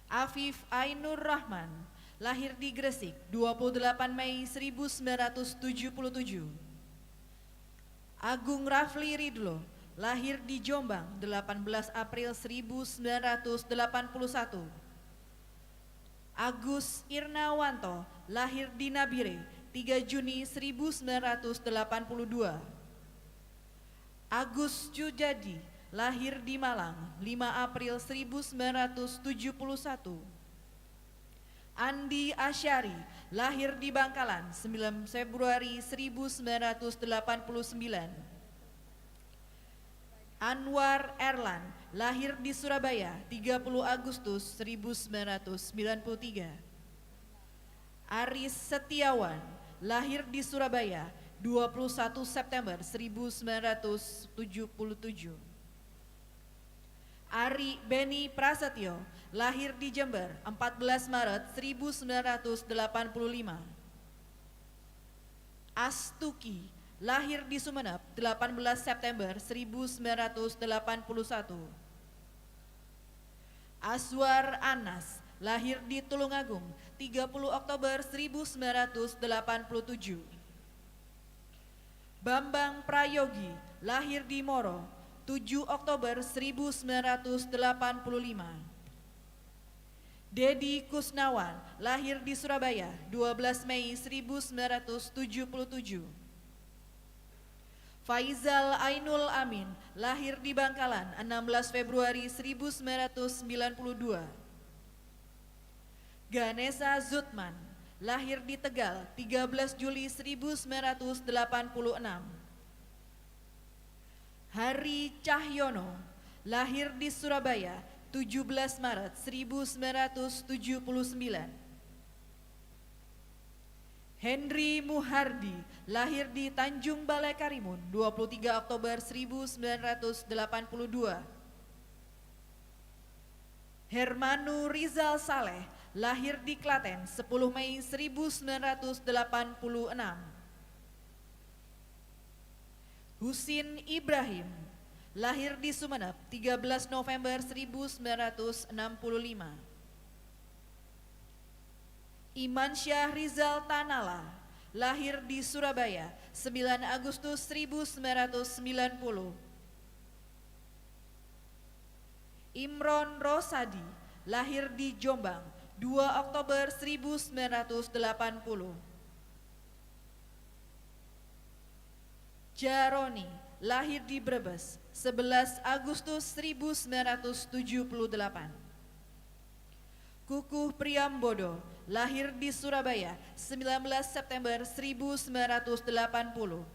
Afif Ainur Rahman, lahir di Gresik 28 Mei 1977. Agung Rafli Ridlo, lahir di Jombang 18 April 1981. Agus Irnawanto, lahir di Nabire 3 Juni 1982. Agus Jujadi, lahir di Malang 5 April 1971. Andi Asyari, lahir di Bangkalan 9 Februari 1989. Anwar Erlan, lahir di Surabaya 30 Agustus 1993. Aris Setiawan, lahir di Surabaya 21 September 1977. Ari Beni Prasetyo, lahir di Jember 14 Maret 1985. Astuki, lahir di Sumeneb 18 September 1981. Aswar Anas, lahir di Tulungagung 30 Oktober 1987. Bambang Prayogi, lahir di Moro 7 Oktober 1985. Dedi Kusnawan, lahir di Surabaya 12 Mei 1977. Faizal Ainul Amin, lahir di Bangkalan 16 Februari 1992. Ganesha Zutman, lahir di Tegal 13 Juli 1986. Hari Cahyono, lahir di Surabaya 17 Maret 1979. Henry Muhardi, lahir di Tanjung Balai Karimun 23 Oktober 1982. Hermanu Rizal Saleh, lahir di Klaten 10 Mei 1986. Husin Ibrahim, lahir di Sumeneb 13 November 1965. Iman Syah Rizal Tanala, lahir di Surabaya 9 Agustus 1990. Imron Rosadi, lahir di Jombang 2 Oktober 1980. Jaroni, lahir di Brebes 11 Agustus 1978. Kukuh Priambodo, lahir di Surabaya 19 September 1980.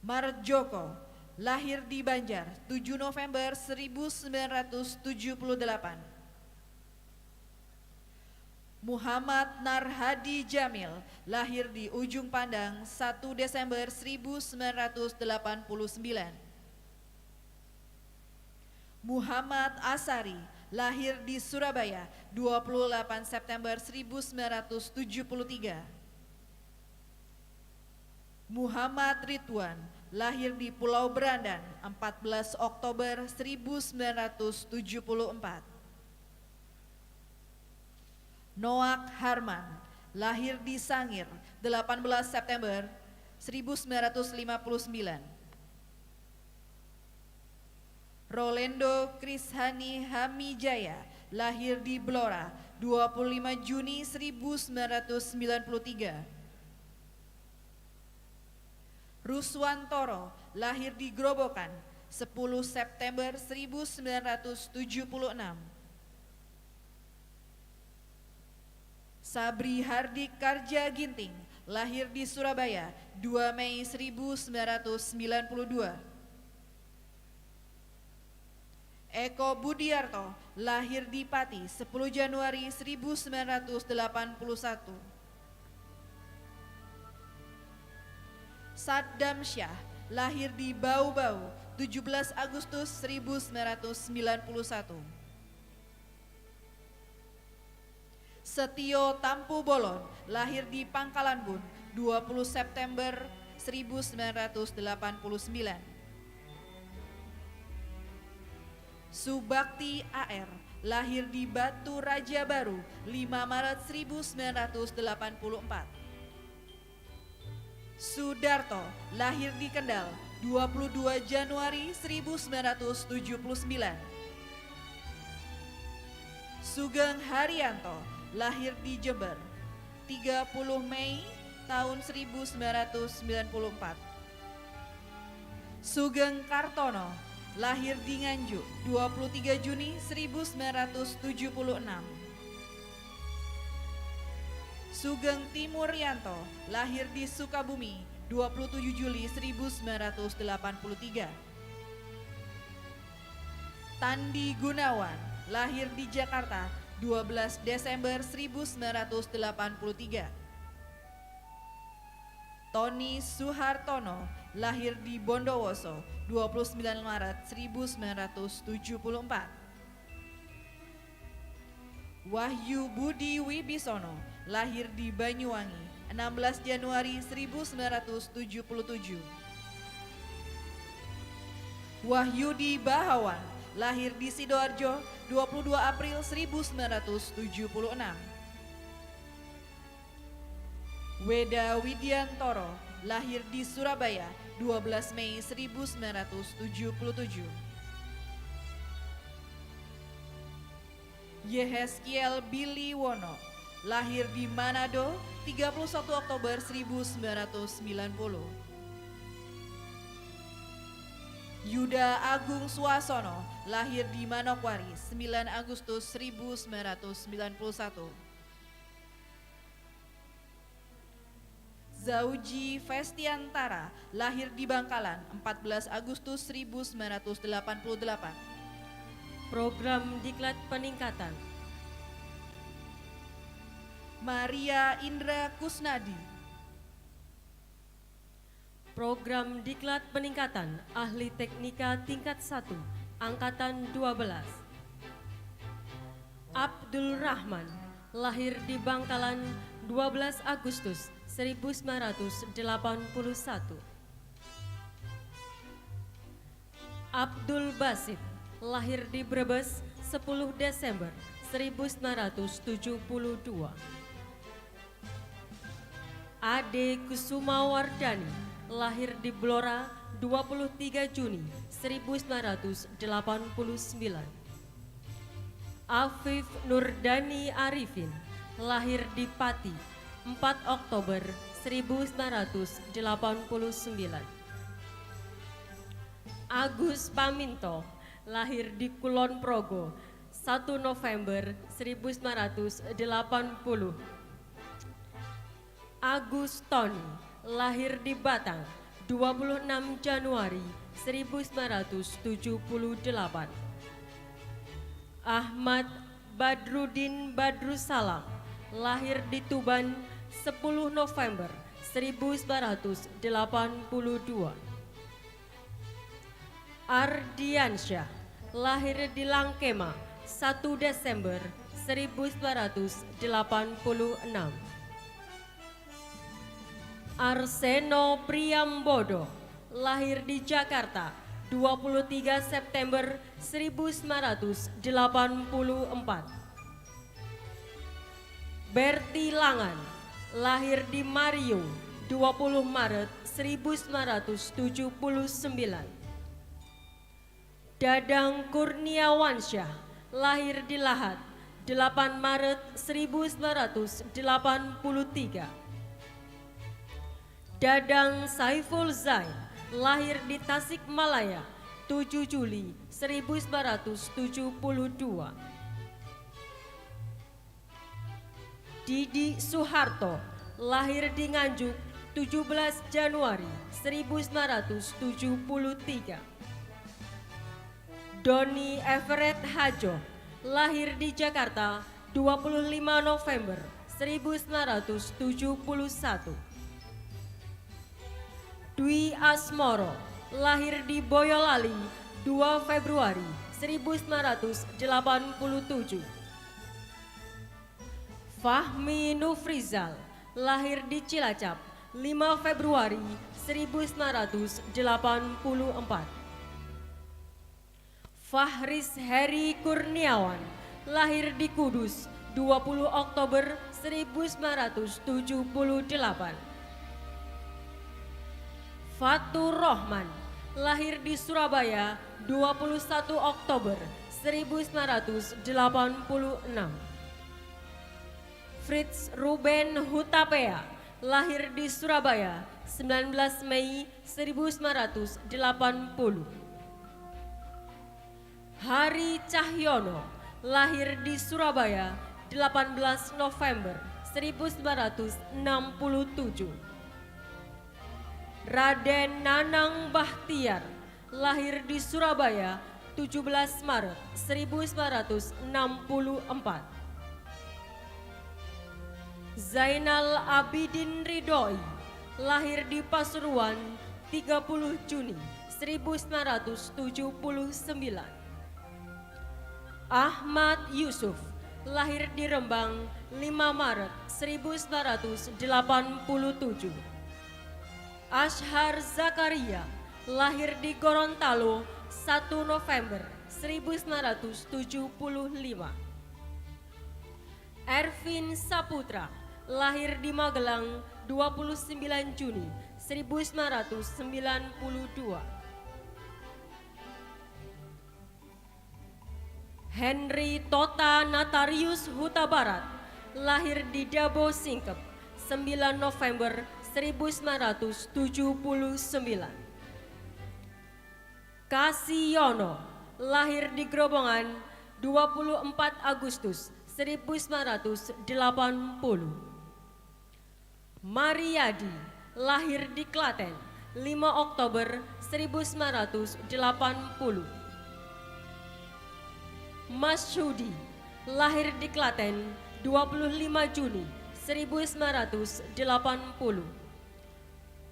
Marjoko, lahir di Banjar 7 November 1978. Muhammad Narhadi Jamil, lahir di Ujung Pandang 1 Desember 1989. Muhammad Asari, lahir di Surabaya 28 September 1973. Muhammad Ridwan, lahir di Pulau Berandan 14 Oktober 1974. Noak Harman, lahir di Sangir 18 September 1959. Rolendo Krishani Hamijaya, lahir di Blora 25 Juni 1993. Ruswantoro, lahir di Grobogan 10 September 1976. Sabri Hardik Karja Ginting, lahir di Surabaya 2 Mei 1992. Eko Budiarto, lahir di Pati 10 Januari 1981. Saddam Syah, lahir di Bau-Bau 17 Agustus 1991. Setio Tampu Bolon, lahir di Pangkalan Bun 20 September 1989. Subakti AR, lahir di Batu Raja Baru 5 Maret 1984. Sudarto, lahir di Kendal 22 Januari 1979. Sugeng Haryanto, lahir di Jember 30 Mei tahun 1994. Sugeng Kartono, lahir di Nganjuk 23 Juni 1976. Sugeng Timuryanto, lahir di Sukabumi 27 Juli 1983. Tandi Gunawan, lahir di Jakarta 12 Desember 1983. Tony Suhartono, lahir di Bondowoso 29 Maret 1974. Wahyu Budi Wibisono, lahir di Banyuwangi 16 Januari 1977. Wahyudi Bahawan, lahir di Sidoarjo 22 April 1976. Weda Widiantoro, lahir di Surabaya 12 Mei 1977. Yehezkiel Billy Wono, lahir di Manado 31 Oktober 1990. Yuda Agung Suasono, lahir di Manokwari 9 Agustus 1991. Zauji Festiantara, lahir di Bangkalan 14 Agustus 1988. Program Diklat Peningkatan. Maria Indra Kusnadi. Program Diklat Peningkatan Ahli Teknika Tingkat 1 Angkatan 12. Abdul Rahman, lahir di Bangkalan 12 Agustus 1981. Abdul Basit, lahir di Brebes 10 Desember 1972. Ade Kusumawardani, lahir di Blora 23 Juni 1989. Afif Nurdani Arifin, lahir di Pati 4 Oktober 1989. Agus Paminto, lahir di Kulon Progo 1 November 1980. Agus Tony, lahir di Batang 26 Januari 1978. Ahmad Badrudin Badrussalam, lahir di Tuban 10 November 1982. Ardiansyah, lahir di Langkema 1 Desember 1986. Arseno Priambodo, lahir di Jakarta 23 September 1984. Berti Langan, lahir di Mario 20 Maret 1979. Dadang Kurniawansyah, lahir di Lahat 8 Maret 1983. Dadang Saiful Zain, lahir di Tasikmalaya 7 Juli 1972. Didi Suharto, lahir di Nganjuk 17 Januari 1973. Doni Everett Hajo, lahir di Jakarta 25 November 1971. Dwi Asmoro, lahir di Boyolali 2 Februari 1987. Fahmi Nufrizal, lahir di Cilacap 5 Februari 1984. Fahris Heri Kurniawan, lahir di Kudus 20 Oktober 1978. Fatur Rohman, lahir di Surabaya 21 Oktober 1986. Fritz Ruben Hutapea, lahir di Surabaya 19 Mei 1980. Hari Cahyono, lahir di Surabaya 18 November 1967. Raden Nanang Bahtiar, lahir di Surabaya, 17 Maret 1964. Zainal Abidin Ridhoi, lahir di Pasuruan, 30 Juni 1979. Ahmad Yusuf, lahir di Rembang, 5 Maret 1987. Ashar Zakaria, lahir di Gorontalo, 1 November 1975. Ervin Saputra, lahir di Magelang, 29 Juni 1992. Henry Tota Natarius Huta Barat, lahir di Dabo Singkep, 9 November 1979. Kassiono, lahir di Grobongan, 24 Agustus 1980. Mariadi, lahir di Klaten, 5 Oktober 1980. Masyudi, lahir di Klaten, 25 Juni 1980.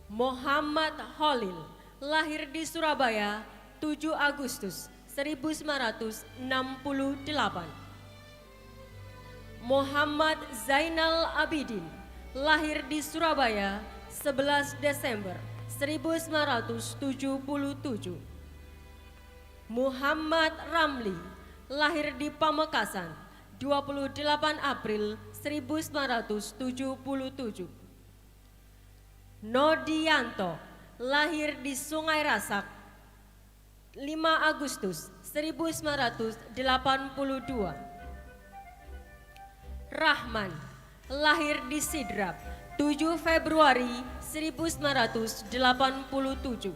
Muhammad Holil, lahir di Surabaya, 7 Agustus 1968. Muhammad Zainal Abidin, lahir di Surabaya, 11 Desember 1977. Muhammad Ramli, lahir di Pamekasan, 28 April 1977. Nodianto, lahir di Sungai Rasak, 5 Agustus 1982. Rahman, lahir di Sidrap, 7 Februari 1987.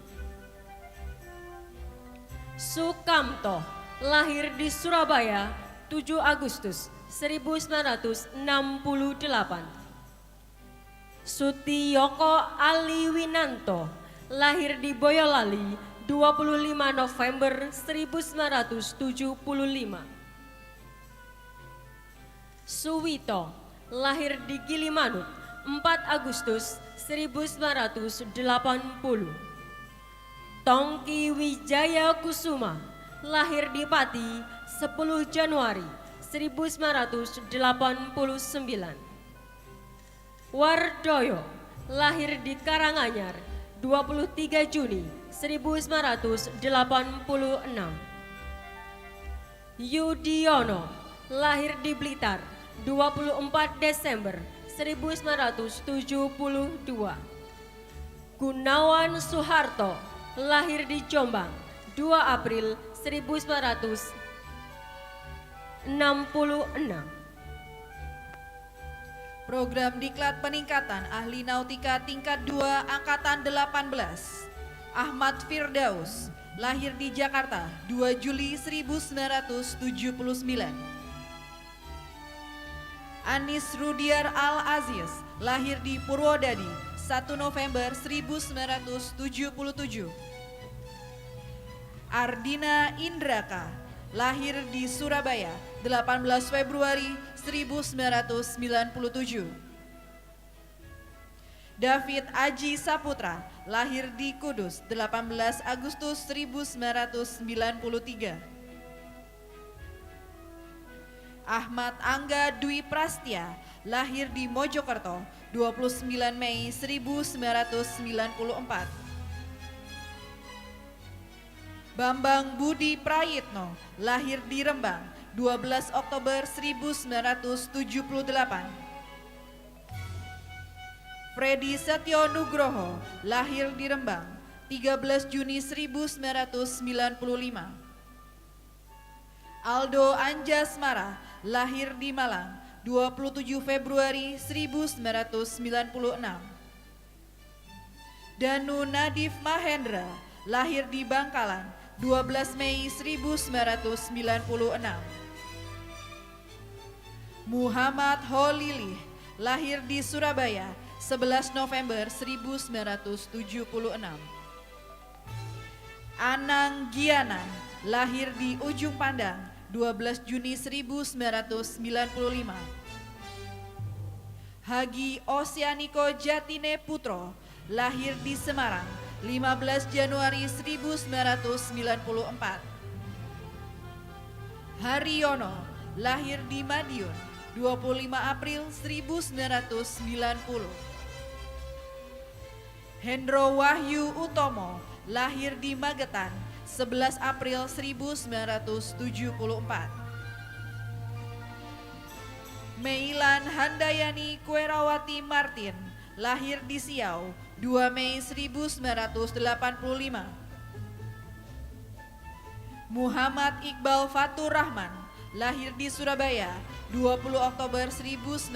Sukamto, lahir di Surabaya, 7 Agustus 1968. Sutiyoko Aliwinanto, lahir di Boyolali, 25 November 1975. Suwito, lahir di Gilimanuk, 4 Agustus 1980. Tongki Wijaya Kusuma, lahir di Pati, 10 Januari 1989. Wardoyo, lahir di Karanganyar, 23 Juni 1986. Yudiono, lahir di Blitar, 24 Desember 1972. Gunawan Soeharto, lahir di Jombang, 2 April 1966. Program Diklat Peningkatan Ahli Nautika Tingkat 2 Angkatan 18. Ahmad Firdaus, lahir di Jakarta, 2 Juli 1979. Anis Rudiar Al-Aziz, lahir di Purwodadi, 1 November 1977. Ardina Indraka, lahir di Surabaya, 18 Februari 1997. David Aji Saputra, lahir di Kudus, 18 Agustus 1993. Ahmad Angga Dwi Prastia, lahir di Mojokerto, 29 Mei 1994. Bambang Budi Prayitno, lahir di Rembang, 12 Oktober 1978. Freddy Setyo Nugroho, lahir di Rembang, 13 Juni 1995. Aldo Anjasmara, lahir di Malang, 27 Februari 1996. Danu Nadif Mahendra, lahir di Bangkalan, 12 Mei 1996. Muhammad Holilih, lahir di Surabaya, 11 November 1976. Anang Giana, lahir di Ujung Pandang, 12 Juni 1995. Hagi Osianiko Jatine Putro, lahir di Semarang, 15 Januari 1994. Haryono, lahir di Madiun, 25 April 1990. Hendro Wahyu Utomo, lahir di Magetan, 11 April 1974. Meilan Handayani Kuerawati Martin, lahir di Siau, 2 Mei 1985. Muhammad Iqbal Fatur Rahman, lahir di Surabaya, 20 Oktober 1996.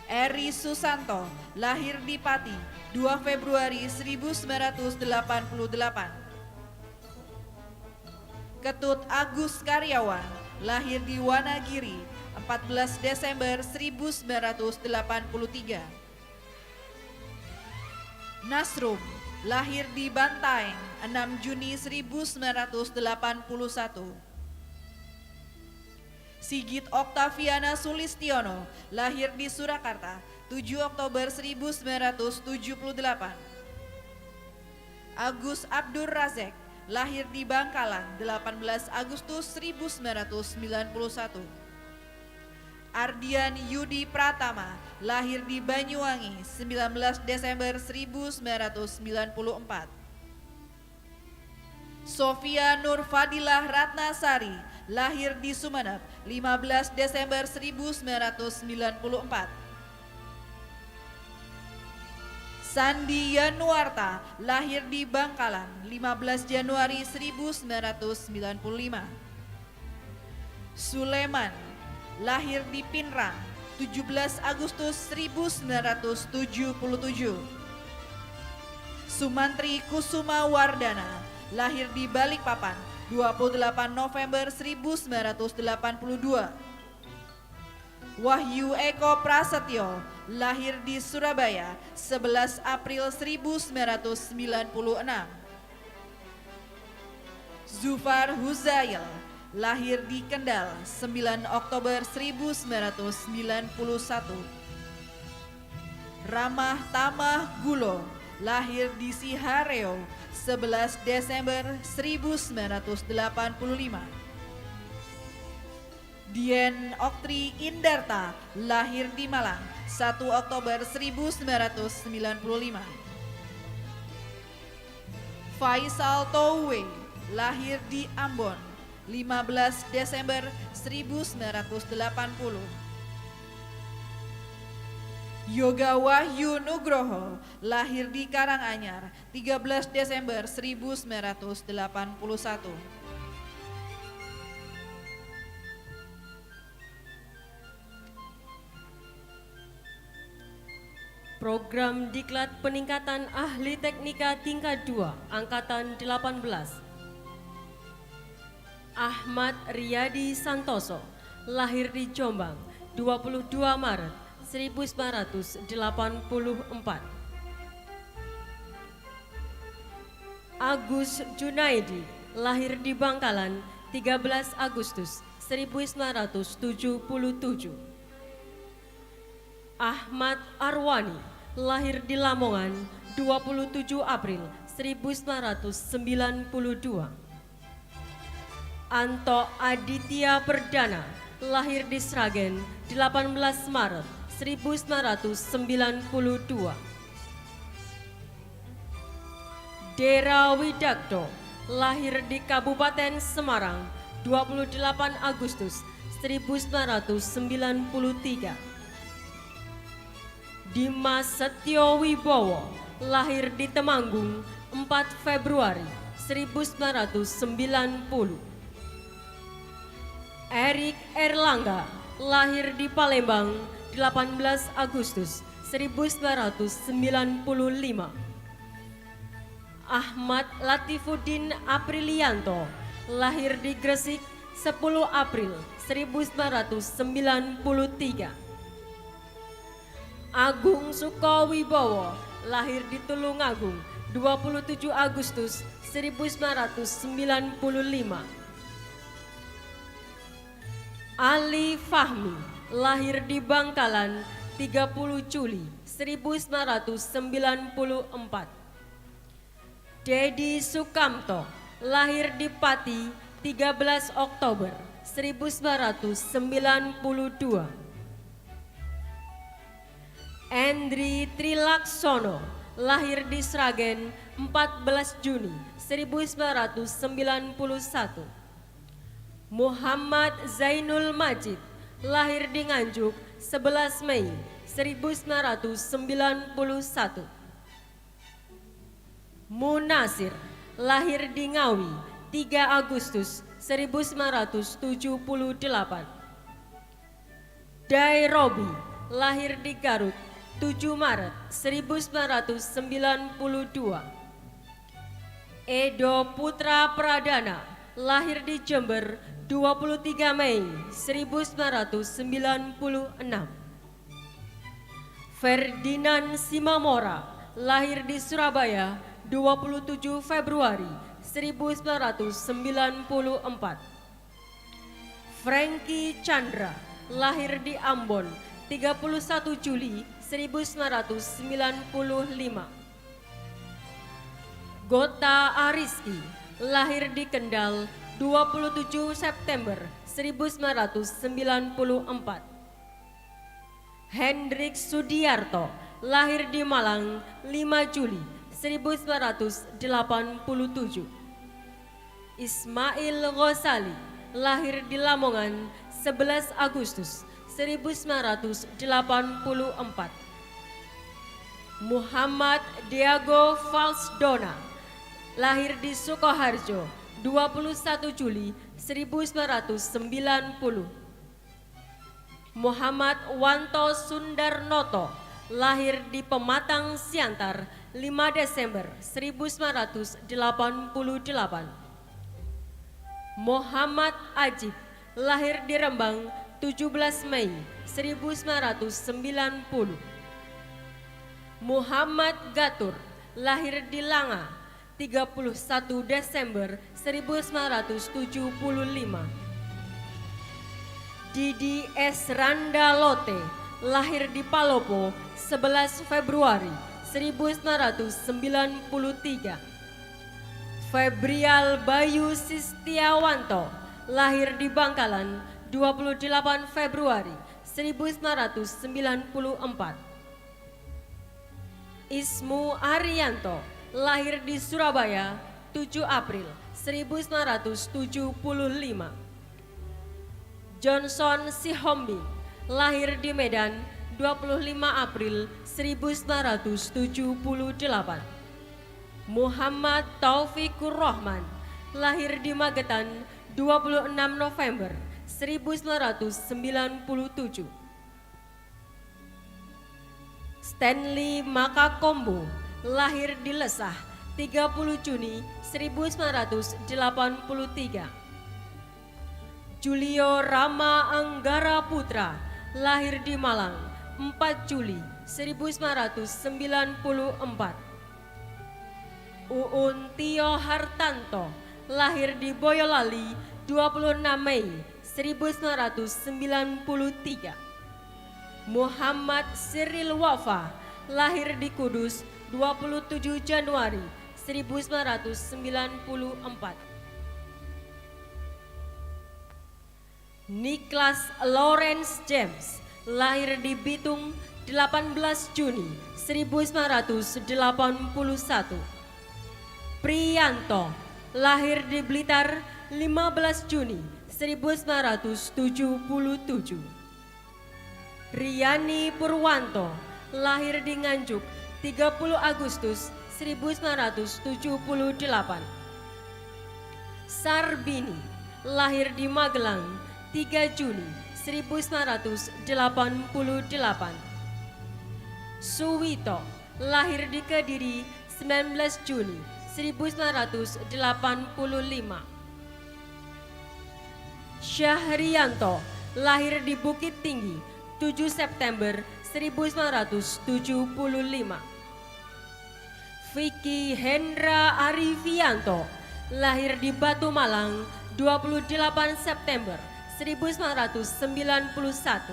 Eri Susanto, lahir di Pati, 2 Februari 1988. Ketut Agus Karyawan, lahir di Wanagiri, 14 Desember 1983. Nasrum, lahir di Bantaeng, 6 Juni 1981. Sigit Oktaviana Sulistiono, lahir di Surakarta, 7 Oktober 1978. Agus Abdur Razek, lahir di Bangkalan, 18 Agustus 1991. Ardian Yudi Pratama, lahir di Banyuwangi, 19 Desember 1994. Sofia Nur Fadilah Ratnasari, lahir di Sumeneb, 15 Desember 1994. Sandi Yanuarta, lahir di Bangkalan, 15 Januari 1995. Suleman, lahir di Pinrang, 17 Agustus 1977. Sumantri Kusuma Wardana, lahir di Balikpapan, 28 November 1982. Wahyu Eko Prasetyo, lahir di Surabaya, 11 April 1996. Zufar Huzail, lahir di Kendal, 9 Oktober 1991. Ramah Tamah Gulo, lahir di Sihareo, 11 Desember 1985. Dien Oktri Indarta, lahir di Malang, 1 Oktober 1995. Faisal Touwe, lahir di Ambon, 15 Desember 1980. Yoga Wahyu Nugroho, lahir di Karanganyar, 13 Desember 1981. Program Diklat Peningkatan Ahli Teknika Tingkat 2 Angkatan 18. Ahmad Riyadi Santoso, lahir di Jombang, 22 Maret 1984. Agus Junaidi, lahir di Bangkalan, 13 Agustus 1977. Ahmad Arwani, lahir di Lamongan, 27 April 1992. Anto Aditya Perdana, lahir di Sragen, 18 Maret 1992. Dera Widakdo, lahir di Kabupaten Semarang, 28 Agustus 1993. Dimas Setyo Wibowo, lahir di Temanggung, 4 Februari 1990. Erik Erlangga, lahir di Palembang, 18 Agustus 1995. Ahmad Latifuddin Aprilianto, lahir di Gresik, 10 April 1993. Agung Sukowibowo, lahir di Tulungagung, 27 Agustus 1995. Ali Fahmi, lahir di Bangkalan, 30 Juli 1994. Dedi Sukamto, lahir di Pati, 13 Oktober 1992. Endri Trilaksono, lahir di Sragen, 14 Juni 1991. Muhammad Zainul Majid, lahir di Nganjuk, 11 Mei 1991. Munasir, lahir di Ngawi, 3 Agustus 1978. Dairobi, lahir di Garut, 7 Maret 1992. Edo Putra Pradana, lahir di Jember, 23 Mei 1996. Ferdinand Simamora, lahir di Surabaya, 27 Februari 1994. Franky Chandra, lahir di Ambon, 31 Juli 1995. Gota Ariski, lahir di Kendal, 27 September 1994. Hendrik Sudiarto, lahir di Malang, 5 Juli 1987. Ismail Ghazali, lahir di Lamongan, 11 Agustus 1984. Muhammad Diago Falsdona, lahir di Sukoharjo, 21 Juli 1990. Muhammad Wanto Sundarnoto, lahir di Pematang Siantar, 5 Desember 1988. Muhammad Ajib, lahir di Rembang, 17 Mei 1990. Muhammad Gatur, lahir di Langa, 31 Desember 1975. Didi S. Randalote, lahir di Palopo, 11 Februari 1993. Febrial Bayu Sistiawanto, lahir di Bangkalan, 28 Februari 1994. Ismu Arianto, lahir di Surabaya, 7 April 1975. Johnson Sihombing, lahir di Medan, 25 April 1978. Muhammad Taufikur Rahman, lahir di Magetan, 26 November 1997. Stanley Makakombo, lahir di Lesah, 30 Juni 1983. Julio Rama Anggara Putra, lahir di Malang, 4 Juli 1994. Uun Tio Hartanto, lahir di Boyolali, 26 Mei 1993. Muhammad Cyril Wafa, lahir di Kudus, 27 Januari 1994. Niklas Lawrence James, lahir di Bitung, 18 Juni 1981. Priyanto, lahir di Blitar, 15 Juni 1977. Riyani Purwanto, lahir di Nganjuk, 30 Agustus 1978. Sarbini, lahir di Magelang, 3 Juni 1988. Suwito, lahir di Kediri, 19 Juni 1985. Syahrianto, lahir di Bukit Tinggi, 7 September 1975. Vicky Hendra Arifianto, lahir di Batu Malang 28 September 1991.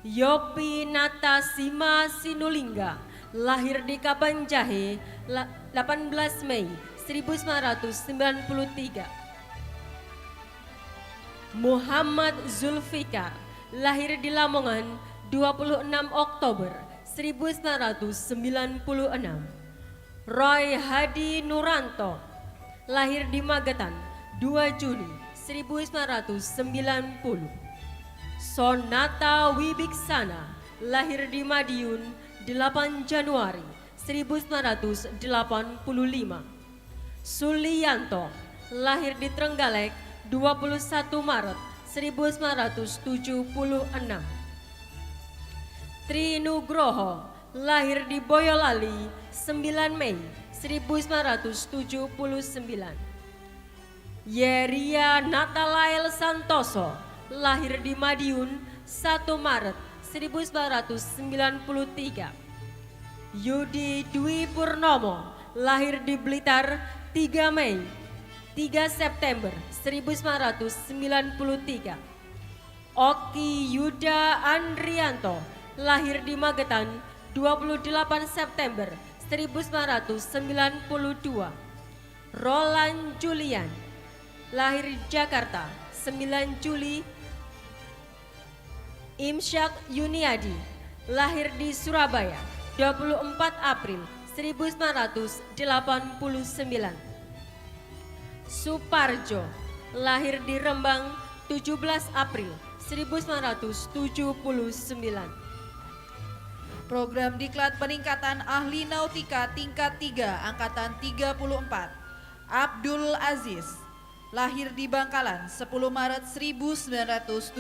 Yopi Natasima Sinulinga, lahir di Kabanjahe 18 Mei 1993. Muhammad Zulfikar, lahir di Lamongan 26 Oktober 1996. Roy Hadi Nuranto, lahir di Magetan 2 Juni 1990. Sonata Wibiksana, lahir di Madiun 8 Januari 1985. Sulianto, lahir di Trenggalek 21 Maret 1976. Trinugroho, lahir di Boyolali 9 Mei 1979. Yeria Natalael Santoso, lahir di Madiun 1 Maret 1993. Yudi Dwi Purnomo, lahir di Blitar 3 Mei 3 September 1993. Oki Yuda Andrianto, lahir di Magetan 28 September 1992. Roland Julian, lahir di Jakarta 9 Juli. Imsyak Yuniadi, lahir di Surabaya 24 April 1989. Suparjo, lahir di Rembang 17 April 1979. Program Diklat Peningkatan Ahli Nautika tingkat 3 angkatan 34. Abdul Aziz, lahir di Bangkalan 10 Maret 1979.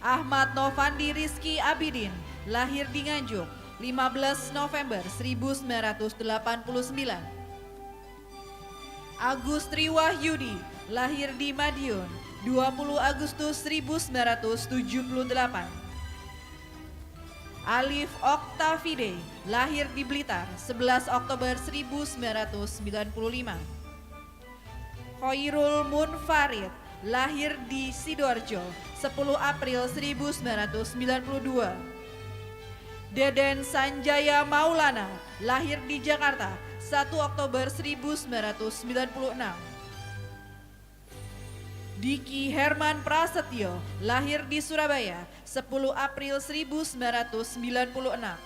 Ahmad Novandi Rizky Abidin, lahir di Nganjuk 15 November 1989. Agus Triwahyudi, lahir di Madiun 20 Agustus 1978. Alif Oktavide, lahir di Blitar 11 Oktober 1995. Khairul Munfarid, lahir di Sidoarjo 10 April 1992. Deden Sanjaya Maulana, lahir di Jakarta 1 Oktober 1996. Diki Herman Prasetyo, lahir di Surabaya 10 April 1996.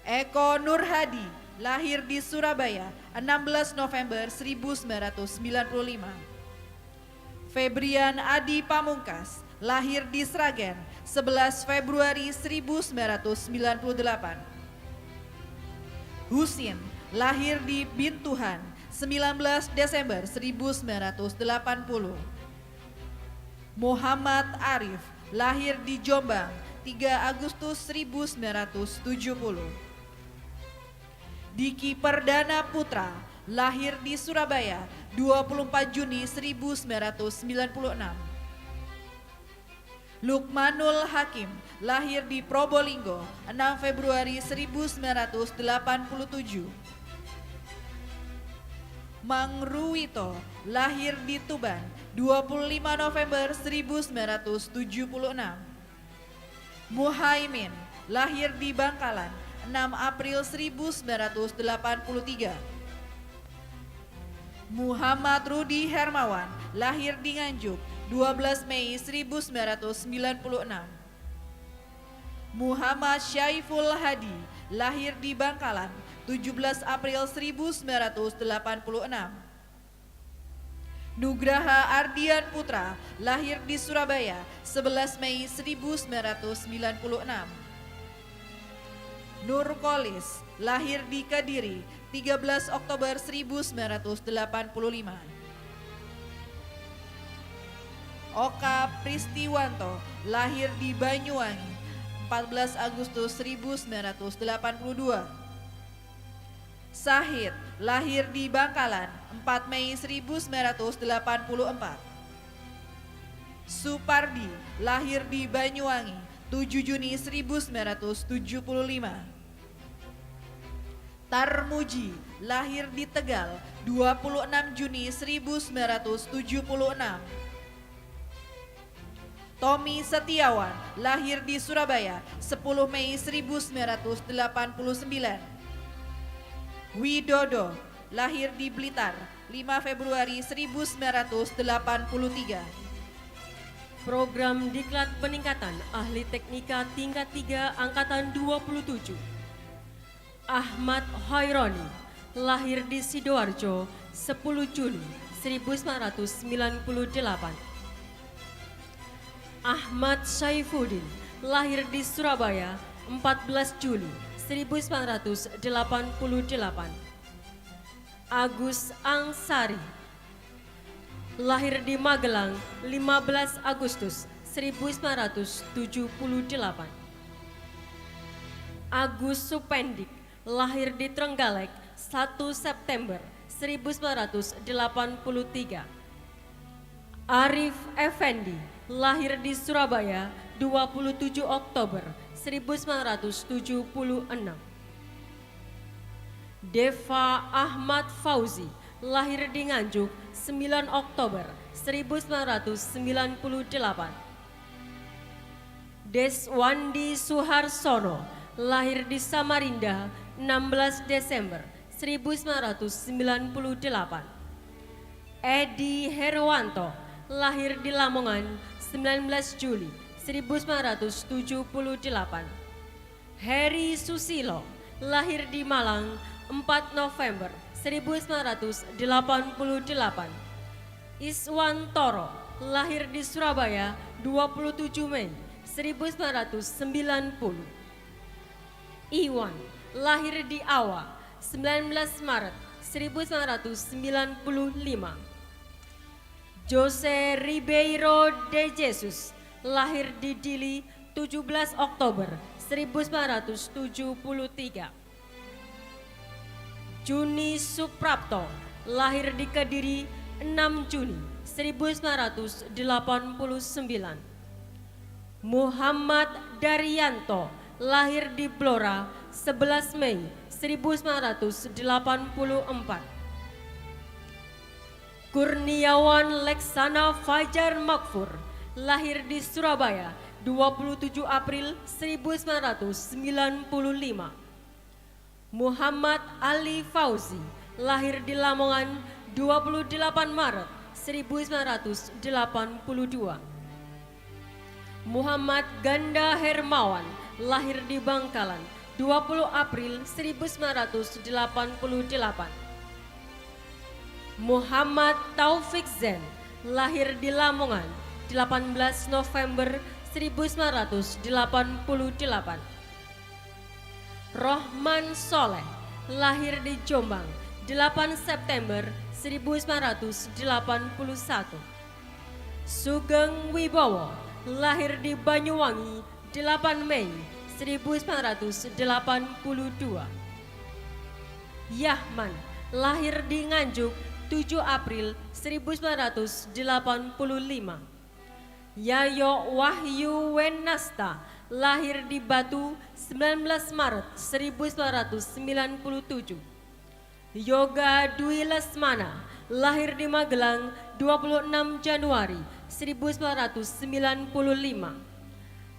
Eko Nurhadi, lahir di Surabaya 16 November 1995. Febrian Adi Pamungkas, lahir di Sragen 11 Februari 1998. Husin, lahir di Bintuhan 19 Desember 1980. Muhammad Arif, lahir di Jombang 3 Agustus 1970. Diki Perdana Putra, lahir di Surabaya 24 Juni 1996. Lukmanul Hakim, lahir di Probolinggo 6 Februari 1987. Mang Ruwito, lahir di Tuban 25 November 1976. Muhaimin, lahir di Bangkalan 6 April 1983. Muhammad Rudi Hermawan, lahir di Nganjuk 12 Mei 1996. Muhammad Syaiful Hadi, lahir di Bangkalan 17 April 1986. Nugraha Ardian Putra, lahir di Surabaya 11 Mei 1996. Nur Kolis, lahir di Kediri 13 Oktober 1985. Oka Pristiwanto, lahir di Banyuwangi 14 Agustus 1982. Sahid, lahir di Bangkalan 4 Mei 1984. Supardi, lahir di Banyuwangi, 7 Juni 1975. Tarmuji, lahir di Tegal, 26 Juni 1976. Tommy Setiawan, lahir di Surabaya, 10 Mei 1989. Widodo, lahir di Blitar, 5 Februari 1983. Program Diklat Peningkatan Ahli Teknika Tingkat 3 Angkatan 27. Ahmad Hoironi, lahir di Sidoarjo, 10 Juli 1998. Ahmad Saifuddin, lahir di Surabaya, 14 Juli 1988. Agus Angsari, lahir di Magelang, 15 Agustus 1978. Agus Supendik, lahir di Trenggalek, 1 September 1983. Arif Effendi, lahir di Surabaya, 27 Oktober 1976. Deva Ahmad Fauzi, lahir di Nganjuk, 9 Oktober 1998. Deswandi Suharsono, lahir di Samarinda, 16 Desember 1998. Edi Herwanto, lahir di Lamongan, 19 Juli 1978. Heri Susilo, lahir di Malang, 4 November 1988. Iswan Toro, lahir di Surabaya, 27 Mei 1990. Iwan, lahir di Awa, 19 Maret 1995. Jose Ribeiro de Jesus, lahir di Dili, 17 Oktober 1973. Juni Suprapto, lahir di Kediri, 6 Juni 1989. Muhammad Daryanto, lahir di Blora, 11 Mei 1984. Kurniawan Leksana Fajar Makfur, lahir di Surabaya, 27 April 1995. Muhammad Ali Fauzi, lahir di Lamongan, 28 Maret 1982. Muhammad Ganda Hermawan, lahir di Bangkalan, 20 April 1988. Muhammad Taufik Zen, lahir di Lamongan, 18 November 1988. Rohman Soleh, lahir di Jombang, 8 September 1981. Sugeng Wibowo, lahir di Banyuwangi, 8 Mei 1982. Yahman, lahir di Nganjuk, 7 April 1985. Yayo Wahyu Wenasta, lahir di Batu, 19 Maret 1997. Yoga Dwi Lesmana, lahir di Magelang, 26 Januari 1995.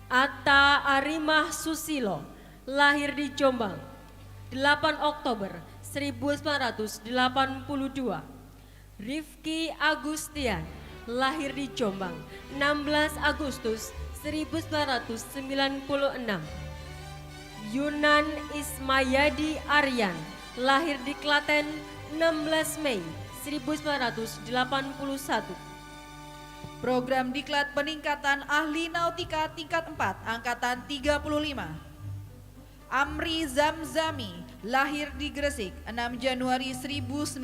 Atta Arimah Susilo, lahir di Jombang, 8 Oktober 1982. Rifki Agustian, lahir di Jombang, 16 Agustus 1996. Yunan Ismayadi Aryan, lahir di Klaten, 16 Mei 1981. Program Diklat Peningkatan Ahli Nautika Tingkat 4 Angkatan 35. Amri Zamzami, lahir di Gresik, 6 Januari 1986.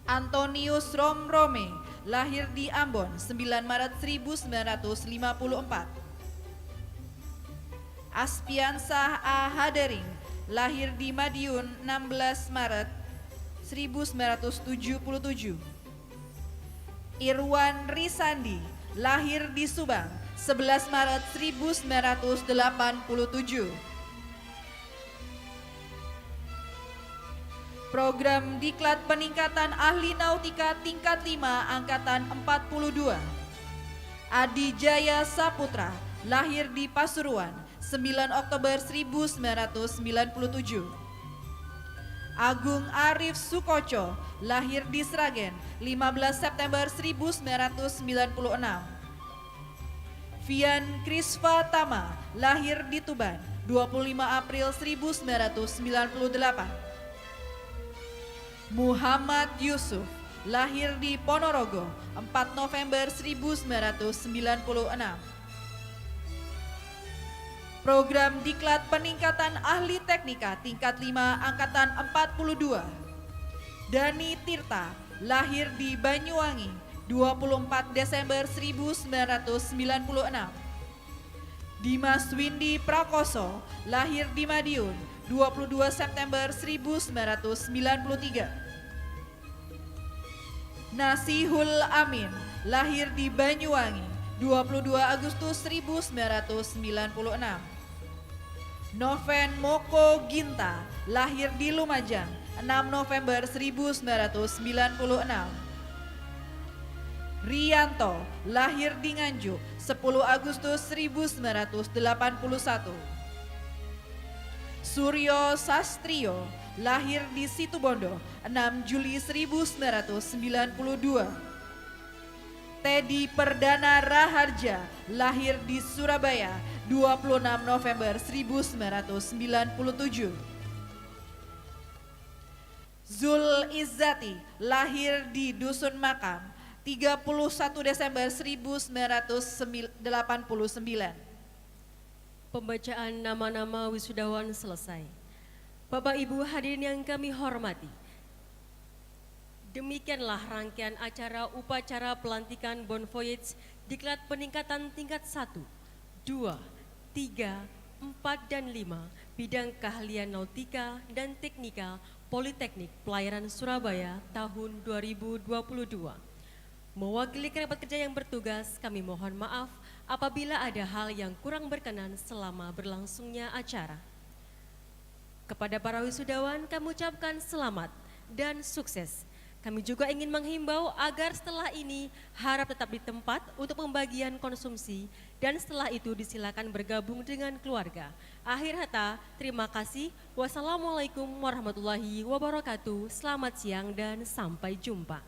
Antonius Romrome, lahir di Ambon, 9 Maret 1954. Aspiansah A. Hadering, lahir di Madiun, 16 Maret 1977. Irwan Risandi, lahir di Subang, 11 Maret 1987. Program Diklat Peningkatan Ahli Nautika Tingkat 5 Angkatan 42. Adi Jaya Saputra, lahir di Pasuruan, 9 Oktober 1997. Agung Arif Sukoco, lahir di Sragen, 15 September 1996. Vian Krisva Tama, lahir di Tuban, 25 April 1998. Muhammad Yusuf, lahir di Ponorogo, 4 November 1996. Program Diklat Peningkatan Ahli Teknika Tingkat 5 Angkatan 42. Dani Tirta, lahir di Banyuwangi, 24 Desember 1996. Dimas Windy Prakoso, lahir di Madiun, 22 September 1993. Nasihul Amin, lahir di Banyuwangi, 22 Agustus 1996. Noven Moko Ginta, lahir di Lumajang, 6 November 1996. Rianto, lahir di Nganjuk, 10 Agustus 1981. Suryo Sastrio, lahir di Situbondo, 6 Juli 1992. Teddy Perdana Raharja, lahir di Surabaya, 26 November 1997. Zul Izzati, lahir di Dusun Makam, 31 Desember 1989. Pembacaan nama-nama wisudawan selesai. Bapak Ibu hadirin yang kami hormati, demikianlah rangkaian acara upacara pelantikan Bon Voyage Diklat Peningkatan Tingkat 1, 2, 3, 4, dan 5 bidang keahlian nautika dan teknika Politeknik Pelayaran Surabaya tahun 2022. Mewakili kerabat kerja yang bertugas, kami mohon maaf apabila ada hal yang kurang berkenan selama berlangsungnya acara. Kepada para wisudawan kami ucapkan selamat dan sukses. Kami juga ingin menghimbau agar setelah ini harap tetap di tempat untuk pembagian konsumsi dan setelah itu disilakan bergabung dengan keluarga. Akhir kata, terima kasih. Wassalamualaikum warahmatullahi wabarakatuh. Selamat siang dan sampai jumpa.